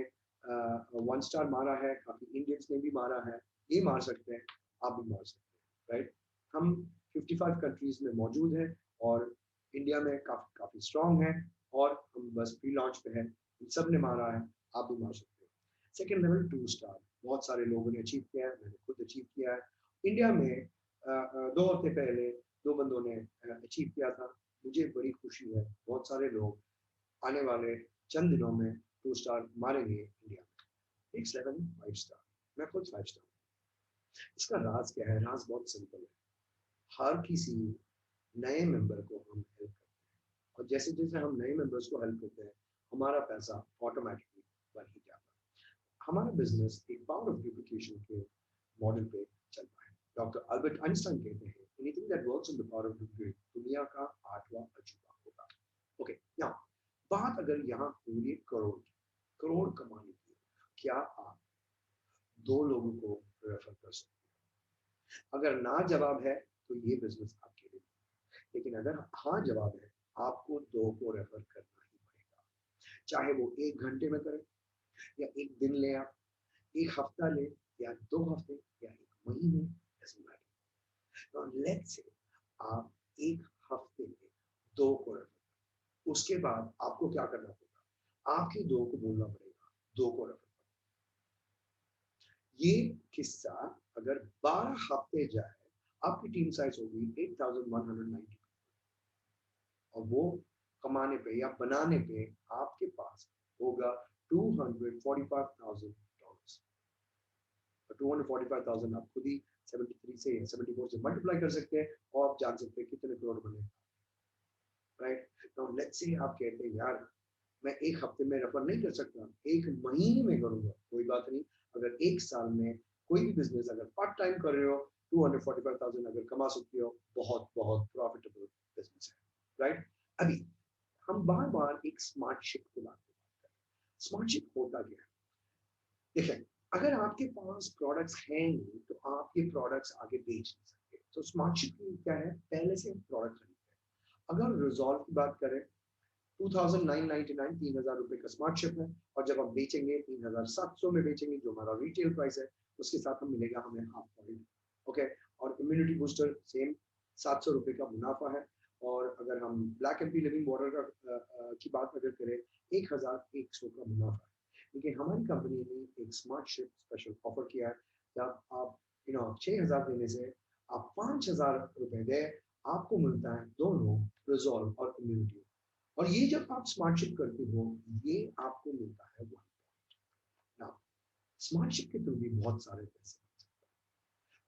वन स्टार मारा है, काफी इंडियंस ने भी मारा है। ये मार सकते हैं, आप भी मार सकते हैं, राइट। हम 55 कंट्रीज में मौजूद हैं, और इंडिया में काफी काफी स्ट्रांग है, और हम बस प्री लॉन्च पे हैं। सब ने मारा है, आप भी मार सकते हो। सेकेंड लेवल 2 स्टार बहुत सारे लोगों ने अचीव किया है, मैंने खुद अचीव किया है। इंडिया में 2 हफ्ते पहले 2 बंदों ने अचीव किया था। मुझे बड़ी खुशी है, बहुत सारे लोग आने वाले चंद दिनों में 2 स्टार मारेंगे इंडिया में। नेक्स्ट लेवल 5 स्टार, मैं खुद 5 स्टार। इसका राज क्या है? राज बहुत सिंपल है। हर किसी नए मेंबर को हम हेल्प करते हैं, और जैसे जैसे हम नए मेंबर्स को हेल्प करते हैं, हमारा पैसा ऑटोमेटिकली बढ़ ही जाता है। हमारा बिजनेस एक पावर ऑफ डुप्लीकेशन के मॉडल पे चलता है। डॉक्टर अल्बर्ट आइंस्टाइन कहते हैं, anything that works on the power of duplication दुनिया का 8वां अजूबा होगा। ओके, नाउ बात अगर यहाँ हो रही है करोड़ की, करोड़ कमाने की, क्या आप 2 लोगों को रेफर कर सकते हैं? अगर ना जवाब है तो ये बिजनेस आपके लिए। लेकिन अगर हाँ जवाब है, आपको 2 को रेफर करना ही पड़ेगा। चाहे वो 1 घंटे में करें, या 1 दिन ले, आप 1 हफ्ता ले, या 2 हफ्ते, या 1 महीने, तो लेट्स से आप 1 हफ्ते में 2 को रेफर, उसके बाद आपको क्या करना होगा? आपके 2 को बोलना पड़ेगा 2 को रेफर। ये किस्सा अगर 12 हफ्ते जाए, आपकी टीम साइज होगी 8,190, और वो कमाने पे या बनाने पे आपके पास होगा $245,000। 245,000 आप खुद ही 73 से 74 से मल्टीप्लाई कर सकते हैं, और आप जान सकते हैं कितने करोड़ बने, राइट। तो लेट्स से आप कहते हैं यार मैं 1 हफ्ते में रेफर नहीं कर सकता, 1 महीने में करूंगा, कोई बात नहीं। अगर 1 साल में कोई भी बिजनेस अगर पार्ट टाइम कर रहे हो, 245,000 अगर कमा सकते हो, बहुत बहुत प्रॉफिटेबल बिजनेस है, राइट। अभी हम बार बार एक स्मार्ट शिप की बात करते हैं। स्मार्ट शिप होता क्या है? देखिए, अगर आपके पास प्रोडक्ट्स हैं नहीं, तो आप ये प्रोडक्ट्स आगे बेच नहीं सकते। तो स्मार्ट शिप क्या है? पहले से प्रोडक्ट खरीदते हैं। अगर रिजॉल्व की बात करें, 2,999 ₹3,000 का स्मार्ट शिप है, और जब हम बेचेंगे 3,700 में बेचेंगे, जो हमारा रिटेल प्राइस है, उसके साथ हम मिलेगा हमें हाफ पॉइंट। ओके, और इम्यूनिटी बूस्टर सेम ₹700 का मुनाफा है। और अगर हम ब्लैक एमपी लिविंग वाटर का की बात अगर करें, 1,100 का मुनाफा है। लेकिन हमारी कंपनी ने एक स्मार्ट शिप स्पेशल ऑफर किया है। जब आप 6,000 देने से आप ₹5,000 दे, आपको मिलता है दोनों रिजॉल्व और इम्यूनिटी। और ये जब आप स्मार्ट शिप करते हो, ये आपको मिलता है 1 पॉइंट। स्मार्टशिप के थ्रू भी बहुत सारे पैसे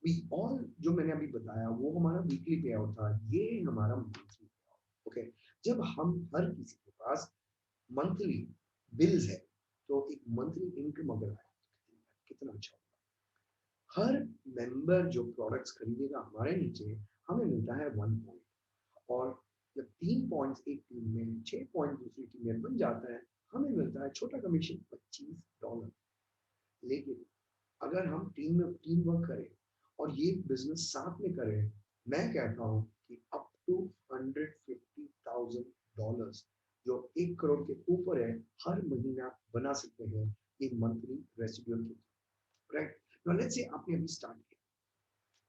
वी ऑल जो मैंने अभी बताया वो हमारा वीकली पे आउट था, ये हमारा मंथली पे आउट। ओके, जब हम हर किसी के पास मंथली बिल्स है तो एक मंथली इनकम अगर आए कितना अच्छा होगा। हर मेंबर जो प्रोडक्ट्स खरीदेगा हमारे नीचे हमें मिलता है 1 पॉइंट, और जब 3 पॉइंट्स एक टीम में 6 पॉइंट दूसरी टीम में बन जाता है हमें मिलता है छोटा कमीशन $25। लेकिन अगर हम टीम वर्क करें और ये बिजनेस साथ में करें, मैं कहता हूँ कि अप टू $150,000 जो 1 करोड़ के ऊपर है हर महीना बना सकते हैं एक मंथली रेसिडुअल के, राइट। नाउ लेट्स से आपने अभी स्टार्ट किया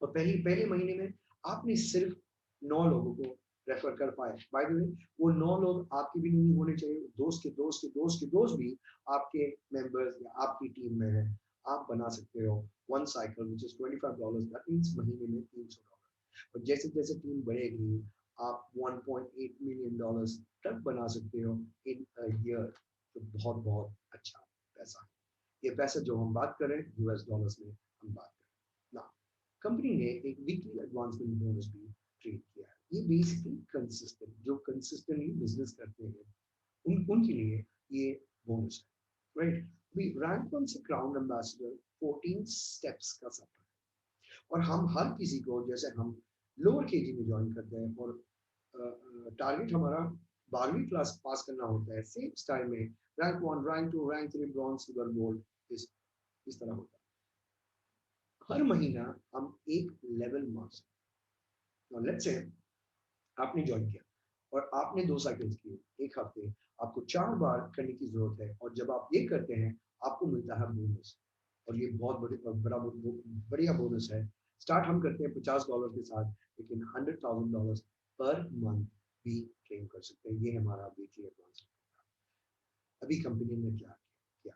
और पहले पहले महीने में आपने सिर्फ 9 लोगों को रेफर कर पाए। बाय द वे वो 9 लोग आपके भी नहीं होने चाहिए, दोस्त के दोस्त के दोस्त के दोस्त भी आपके मेंबर्स या आपकी टीम में है। आप बना सकते हो one cycle which is $25, that means महीने में $300। और जैसे जैसे टीम बढ़ेगी आप $1.8 मिलियन तक बना सकते हो इन अ ईयर, तो बहुत बहुत अच्छा पैसा है। ये पैसा जो हम बात करें यूएस डॉलर्स में हम बात करें ना। कंपनी ने एक वीकली एडवांसमेंट बोनस भी ट्रीट किया है। ये बेसिकली कंसिस्टेंट जो कंसिस्टेंटली बिजनेस करते हैं उनके लिए ये बोनस है, राइट। अभी रैंक वन से क्राउन एम्बेसडर 14 स्टेप्स का सफर है और हम हर किसी को, जैसे हम लोअर केजी में ज्वाइन करते हैं और टारगेट हमारा 12वीं क्लास पास करना होता है, सेम स्टाइल में rank one rank to rank three bronze silver gold इस तरह होता है। हर महीना हम एक लेवल मार्क्स, लेट्स से आपने ज्वाइन किया और आपने 2 साइकिल्स किए एक हफ्ते, आपको 4 बार करने की जरूरत है और जब आप ये करते हैं आपको मिलता है बोनस। और ये बहुत बढ़िया बोनस है। स्टार्ट हम करते हैं $50 के साथ, लेकिन $100,000 पर मंथ भी क्लेम कर सकते हैं। ये हमारा वीकली एडवांस। अभी कंपनी ने क्या किया,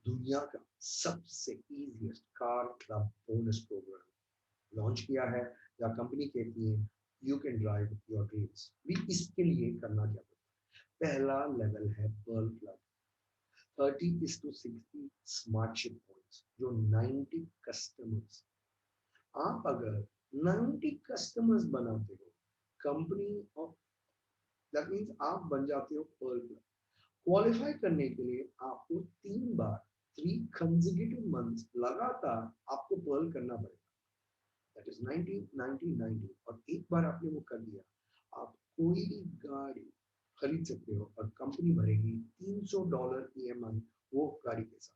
दुनिया का सबसे easiest car club bonus program launch किया है, या कंपनी कहती है you can drive your dreams. भी इसके लिए करना क्या पड़ता है, पहला लेवल है पर्ल क्लब, 30:60 स्मार्टशिप पॉइंट्स जो 90 कस्टमर्स, आप अगर 90 कस्टमर्स बनाते हो कंपनी और दैट मीन्स आप बन जाते हो पर्ल क्लब। क्वालिफाई करने के लिए आपको 3 बार 3 consecutive मंथ्स लगातार आपको पर्ल करना पड़ेगा, दैट इज 90 90 90। और एक बार आपने वो कर दिया, आप कोई भी गाड़ी खरीद सकते हो और कंपनी भरेगी $300 ईएमआई वो गाड़ी के साथ।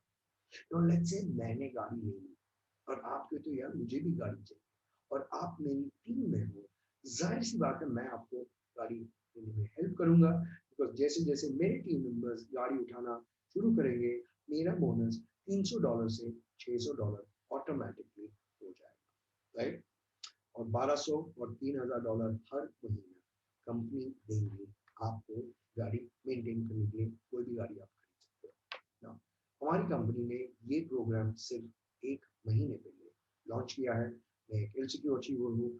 तो लेट्स से मैंने गाड़ी ले ली और आपके तो यार मुझे भी गाड़ी चाहिए और आप मेरी टीम में हो, जाहिर सी बात है मैं आपको गाड़ी लेने में हेल्प करूंगा, बिकॉज जैसे जैसे मेरे टीम मेंबर्स गाड़ी उठाना शुरू करेंगे मेरा बोनस $300 से $600 ऑटोमेटिकली हो जाएगा, राइट। और 1200 और $3,000 हर महीना कंपनी देंगी आपको गाड़ी मेंटेन करने के लिए, कोई भी गाड़ी आप खरीद सकते हो ना। हमारी कंपनी ने ये प्रोग्राम सिर्फ 1 महीने पहले लॉन्च किया है। मैं एक एलसीक्यू अचीवर हूँ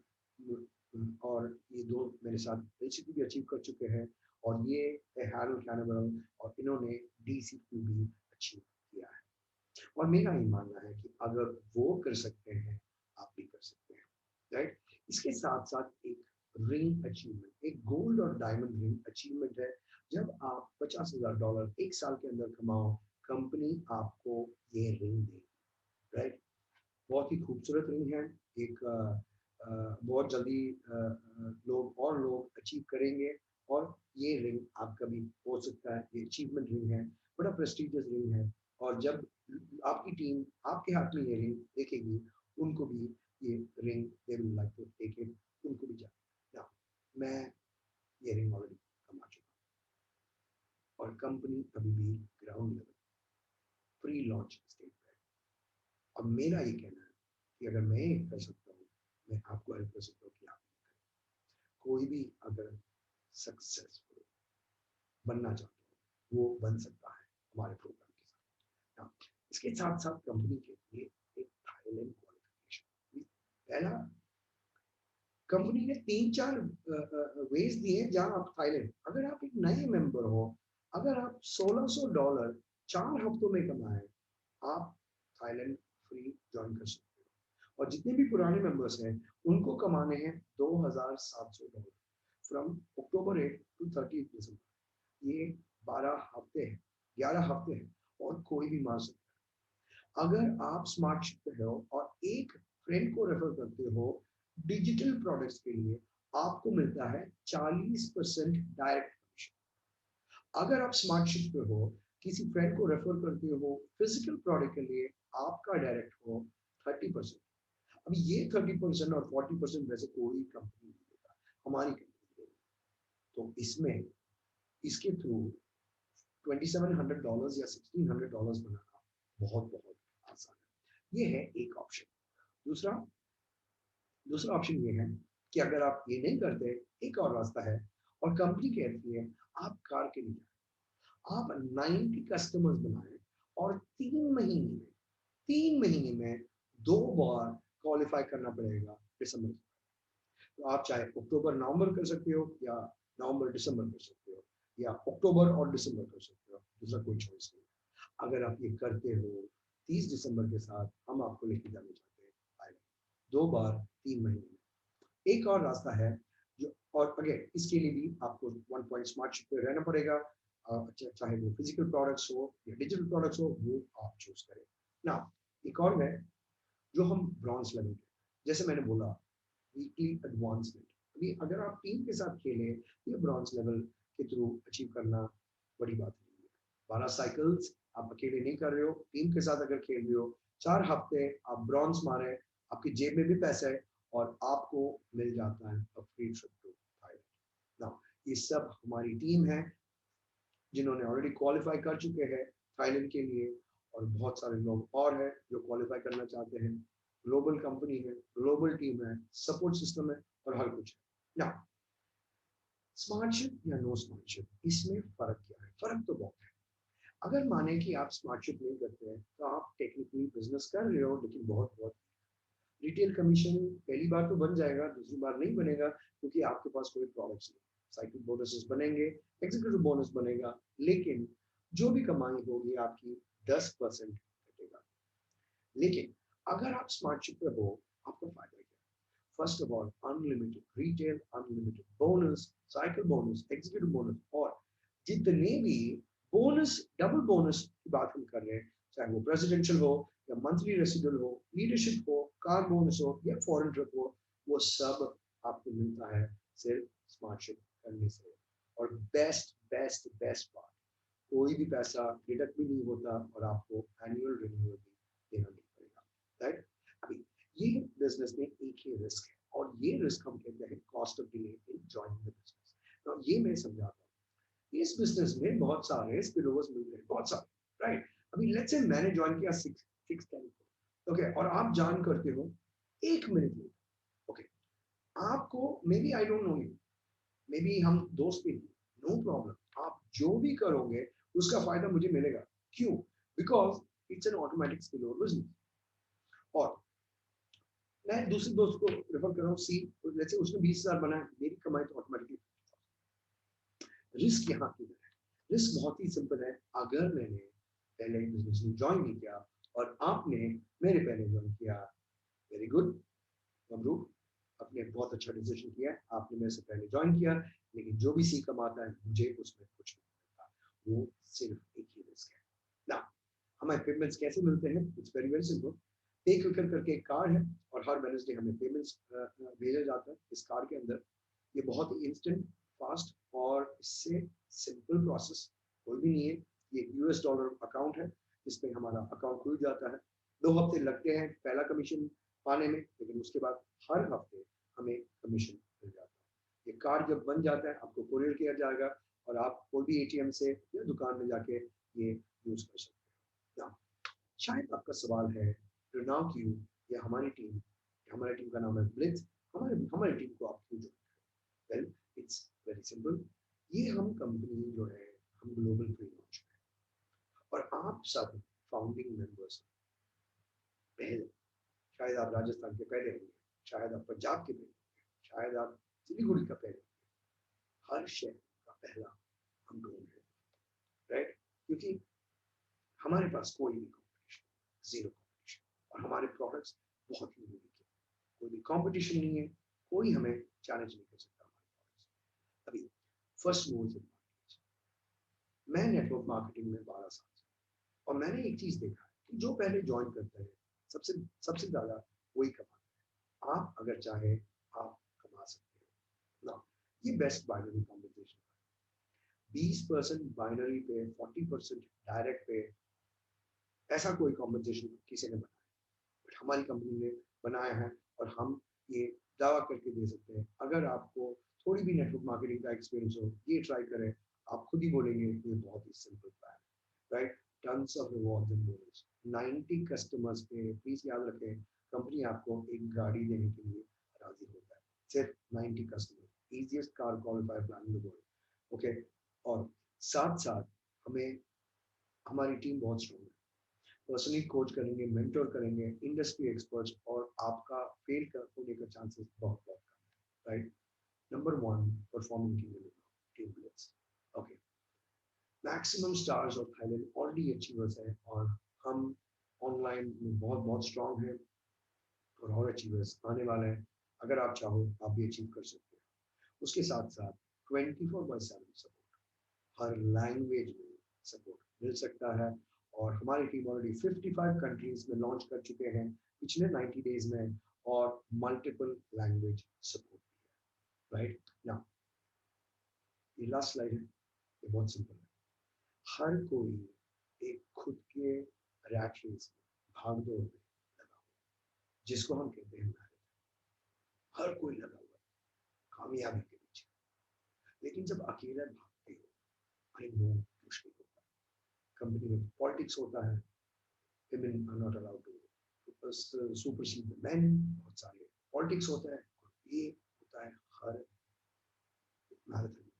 और ये दो मेरे साथ एलसीक्यू भी अचीव कर चुके हैं और ये हैरोल्ड कैनिबल और इन्होंने डीसीक्यू भी अचीव किया है। और मेरा ये मानना है कि अगर वो कर सकते हैं आप भी कर सकते हैं, राइट। इसके साथ साथ एक रिंग अचीवमेंट, एक गोल्ड और डायमंड रिंग अचीवमेंट है। जब आप $50,000 एक साल के अंदर कमाओ कंपनी आपको ये रिंग देगी, राइट। बहुत ही खूबसूरत रिंग है। एक बहुत जल्दी लोग अचीव करेंगे और ये रिंग आपका भी हो सकता है। ये अचीवमेंट रिंग है, बड़ा प्रेस्टिजियस रिंग है और जब आपकी टीम आपके हाथ में ये रिंग देखेगी उनको भी ये ring they will like to take it, उनको भी चाहिए ना। मैं ये रिंग ऑलरेडी कमा चुका हूँ और कंपनी अभी भी ground level pre launch stage पे है। अब मेरा ये कहना है कि अगर मैं ये कर सकता हूँ मैं आपको हेल्प कर सकता हूँ कि आप कोई भी अगर सक्सेसफुल बनना चाहता हो वो बन सकता है हमारे प्रोग्राम के साथ। हाँ, इसके साथ साथ कंपनी के लिए एक थाईलैंड क्वालिफिकेशन पहला, कंपनी ने 3-4 वेज दिए जहां आप थाईलैंड, अगर आप एक नए मेंबर हो, अगर आप $1,600 4 हफ्तों में कमाए, आप थाईलैंड फ्री ज्वाइन कर सकते हो। और जितने भी पुराने मेंबर्स हैं उनको कमाने हैं $2,700 फ्रॉम अक्टूबर 8 टू 30 दिसंबर। ये 12 हफ्ते हैं, 11 हफ्ते हैं और कोई भी मार सकता है। अगर आप स्मार्टशिप पे हो और एक फ्रेंड को रेफर करते हो डिजिटल प्रोडक्ट्स के लिए, आपको मिलता है 40% डायरेक्ट कमीशन। अगर आप स्मार्टशिप पे हो, किसी फ्रेंड को रेफर करते हो फिजिकल प्रोडक्ट के लिए, आपका डायरेक्ट हो 30%। अब ये 30% और 40% वैसे कोई कंपनी नहीं देता, हमारी कंपनी देगी। तो इसमें इसके थ्रू $2,700 या $1,600 बनाना बहुत बहुत आसान है। ये है एक ऑप्शन। दूसरा दूसरा ऑप्शन ये है कि अगर आप ये नहीं करते, एक और रास्ता है और कंपनी कहती है आप कार के लिए आप 90 कस्टमर्स बनाएं और 3 महीने में 2 बार क्वालिफाई करना पड़ेगा दिसंबर। तो आप चाहे अक्टूबर नवंबर कर सकते हो या नवंबर दिसंबर कर सकते हो या अक्टूबर और दिसंबर कर सकते हो, दूसरा कोई चॉइस नहीं। अगर आप ये करते हो 30 दिसंबर के साथ, हम आपको लेके जाना चाहते हैं थाईलैंड 2 बार 3 महीने में। एक और रास्ता है जो, और अगेन इसके लिए भी आपको 1 पॉइंट स्मार्टशिप पे रहना पड़ेगा, चाहे वो फिजिकल प्रोडक्ट्स हो या डिजिटल प्रोडक्ट्स हो, वो आप चूज करें ना। एक और है जो हम ब्रॉन्ज लेवल के, जैसे मैंने बोला वीकली एडवांसमेंट। अभी अगर आप टीम के साथ खेलें, ये ब्रॉन्ज लेवल के थ्रू अचीव करना बड़ी बात नहीं है। 12 साइकिल्स आप अकेले नहीं कर रहे हो, टीम के साथ अगर खेल रहे हो, 4 हफ्ते आप ब्रॉन्ज मारे, आपकी जेब में भी पैसा है और आपको मिल जाता है free trip to Thailand. Now ये सब हमारी टीम है जिन्होंने ऑलरेडी क्वालिफाई कर चुके हैं थाईलैंड के लिए, और बहुत सारे लोग और हैं जो क्वालिफाई करना चाहते हैं। ग्लोबल कंपनी है, ग्लोबल टीम है, सपोर्ट सिस्टम है और हर कुछ है ना। स्मार्टशिप या नो स्मार्टशिप, इसमें फर्क क्या है? फर्क तो बहुत है। अगर माने कि आप स्मार्टशिप नहीं करते हैं तो आप टेक्निकली बिजनेस कर रहे हो, लेकिन बहुत बहुत रिटेल कमीशन पहली बार तो बन जाएगा, दूसरी बार नहीं बनेगा क्योंकि आपके पास कोई प्रोडक्ट्स नहीं। साइकिल बोनसेस बनेंगे, एग्जीक्यूटिव बोनस बनेगा, लेकिन जो भी कमाई होगी आपकी 10% घटेगा। लेकिन अगर आप स्मार्टशिप पे हो, आपको फायदा क्या है? First of all unlimited retail, unlimited bonus, cycle bonus, executive bonus, और जितने भी बोनस, डबल बोनस की बात हम कर रहे हैं, चाहे वो प्रेसिडेंशियल हो या मंथली रेसिडुअल हो, लीडरशिप हो, कार बोनस हो या फॉरेन ट्रिप हो, वो सब आपको मिलता है सिर्फ स्मार्टशिप करने से। और बेस्ट बेस्ट बेस्ट बात, कोई भी पैसा डिडक्ट भी नहीं होता और आपको एनुअल रिन्यूअल भी देना नहीं पड़ेगा, राइट। अभी ये बिजनेस में एक ही रिस्क है और ये रिस्क हम कहते हैं cost of delay in joining the business. तो ये मैं समझाता हूँ। इस बिजनेस में बहुत सारे स्पिलओवर्स मिलते हैं, बहुत सारे, राइट। अभी लेट्स से मैंने ज्वाइन किया 6 तारीख को, ओके, और आप ज्वाइन करते हो 1 मिनट में, ओके, आपको maybe I don't know you, maybe हम दोस्त भी, नो प्रॉब्लम, आप जो भी करोगे उसका फायदा मुझे मिलेगा। क्यों? Because it's an automatic skill और बिजनेस। और मैं दूसरे दोस्त को रेफर कर रहा हूँ सी, जैसे उसने 20,000 बनाया, मेरी कमाई तो ऑटोमेटिकली। रिस्क यहाँ की है, रिस्क बहुत ही सिंपल है। अगर मैंने पहले बिजनेस में ज्वाइन नहीं किया और आपने मेरे पहले ज्वाइन किया, वेरी गुड, मबरूक, आपने बहुत अच्छा डिसीजन किया, आपने मेरे से पहले ज्वाइन किया, लेकिन जो भी सी कमाता है मुझे उसमें कुछ नहीं मिलता, वो सिर्फ एक ही रिस्क है ना। हमें पेमेंट्स कैसे मिलते हैं? It's very very simple. पे क्विकर करके एक कार्ड है और हर वेडनेसडे हमें पेमेंट्स भेजा जाता है इस कार्ड के अंदर। ये बहुत ही इंस्टेंट, फास्ट और इससे सिंपल प्रोसेस कोई भी नहीं है। ये $US अकाउंट है, इसमें हमारा अकाउंट खुल जाता है। 2 हफ्ते लगते हैं पहला कमीशन पाने में, लेकिन उसके बाद हर हफ्ते हमें कमीशन मिल जाता है। ये कार्ड जब बन जाता है आपको कोरियर किया जाएगा और आप कोई भी एटीएम से या दुकान में जाके ये यूज कर सकते हैं। शायद आपका सवाल है नाउ क्यों, या हमारी टीम का नाम है ब्लिट्ज, हमारे हमारी टीम को आप क्यों? Well, it's very simple. ये हम कंपनी जो है, हम ग्लोबल प्री लॉन्च है और आप सब फाउंडिंग मेंबर्स पहले, शायद आप राजस्थान के पहले होंगे, शायद आप पंजाब के पहले होंगे, शायद आप सिलीगुड़ी का पहले होंगे, हर शहर का पहला हम ढूंढ रहे हैं, राइट। क्योंकि हमारे पास कोई भी कॉम्पिटिशन, जीरो। और हमारे प्रोडक्ट्स बहुत ही यूनिक है, कोई भी कंपटीशन नहीं है, कोई हमें चैलेंज नहीं कर सकता हमारे प्रोडक्ट्स। अभी फर्स्ट मूव एडवांटेज, मैं नेटवर्क मार्केटिंग में 12 साल से, और मैंने एक चीज देखा है कि जो पहले ज्वाइन करते हैं सबसे सबसे ज्यादा वही कमाते हैं। आप अगर चाहे आप कमा सकते हो ना। ये बेस्ट बाइनरी कॉम्बिनेशन है, 20% बाइनरी पे, 40% डायरेक्ट पे, ऐसा कोई कॉम्बिनेशन किसी ने बनाया, बट हमारी कंपनी ने बनाया है। और हम ये दावा करके दे सकते हैं, अगर आपको थोड़ी भी नेटवर्क मार्केटिंग का एक्सपीरियंस हो, ये ट्राई करें, आप खुद ही बोलेंगे ये बहुत ही simple plan, right. Tons of rewards and bonus, 90 customers पे, प्लीज याद रखें, कंपनी आपको एक गाड़ी देने के लिए राजी होता है, सिर्फ 90 customer, easiest car qualifier plan in the world, okay. और साथ साथ हमें, हमारी टीम बहुत स्ट्रॉन्ग है, पर्सनली कोच करेंगे, मेंटोर करेंगे इंडस्ट्री एक्सपर्ट्स, और आपका फेल कर होने का चांसेस बहुत बहुत कम है, right. Number one, performing team players, okay. Maximum stars और थाईलैंड ऑलरेडी अचीवर्स हैं, और हम ऑनलाइन में बहुत बहुत स्ट्रॉन्ग हैं, और अचीवर्स आने वाले हैं। अगर आप चाहो आप भी अचीव कर सकते हैं। उसके साथ साथ 24/7 सपोर्ट, हर लैंग्वेज में सपोर्ट मिल सकता है, और हमारी टीम ऑलरेडी 55 कंट्रीज में लॉन्च कर चुके हैं पिछले 90 डेज में, और मल्टीपल लैंग्वेज सपोर्ट भी है, राइट ना। ये लास्ट स्लाइड है, ये बहुत सिंपल है। हर कोई एक खुद के रैट रेस में, भाग दौड़ में लगा हुआ, जिसको हम कहते हैं मैरिज, हर कोई लगा हुआ है कामयाबी के पीछे। लेकिन जब अकेला भागते हो, आई नो मुश्किल होता है, कंपनी में पॉलिटिक्स होता है, women are not allowed to supersede the men, बहुत सारे पॉलिटिक्स होता है, और ये होता है हर मैराथन में।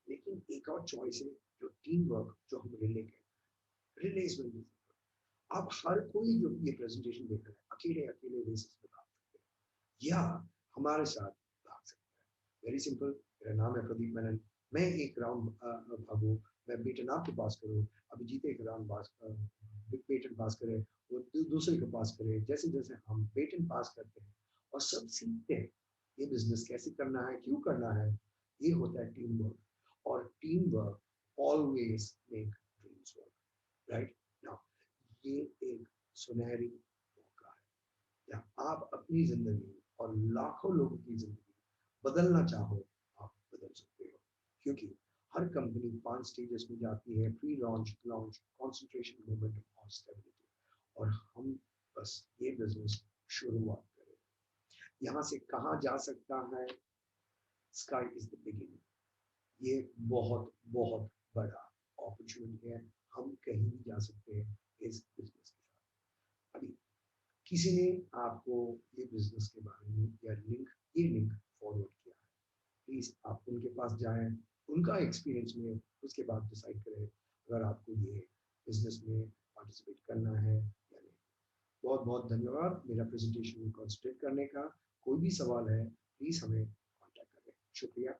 लेकिन एक और चॉइस है, जो टीम वर्क, जो हम रिले के रिले इज वेरी, आप हर कोई जो ये प्रेजेंटेशन देख रहा है अकेले अकेले रेसेस में भाग सकते हैं, या हमारे साथ भाग सकते हैं। वेरी सिंपल, मेरा नाम है प्रदीप मेनन, मैं एक राउंड भागू, मैं बेटन आपके पास करूँ, अभी जीते एक राउंड पास, बेटन पास करे, वो दूसरे को पास करे, जैसे जैसे हम बेटन पास करते हैं और सब सीखते हैं ये बिजनेस कैसे करना है, क्यों करना है, ये होता है टीम वर्क। और team work always make dreams work, right now. ये एक सुनहरी मौका है, जहाँ आप अपनी जिंदगी और लाखों लोगों की जिंदगी बदलना चाहो, आप बदल सकते हो। क्योंकि हर कंपनी 5 स्टेजेस में जाती है, pre launch, launch, concentration, momentum और स्टेबिलिटी, और हम बस ये बिजनेस शुरुआत करें। यहाँ से कहाँ जा सकता है, स्काई इज द बिगिनिंग, ये बहुत बहुत बड़ा अपॉर्चुनिटी है, हम कहीं भी जा सकते हैं इस बिजनेस के साथ। अभी किसी ने आपको ये बिजनेस के बारे में या ये लिंक फॉरवर्ड किया है, प्लीज आप उनके पास जाएं, उनका एक्सपीरियंस में, उसके बाद डिसाइड करें अगर आपको ये बिजनेस में पार्टिसिपेट करना है या नहीं। बहुत बहुत धन्यवाद मेरा प्रेजेंटेशन में कंसंट्रेट करने का। कोई भी सवाल है प्लीज हमें कांटेक्ट करें। शुक्रिया।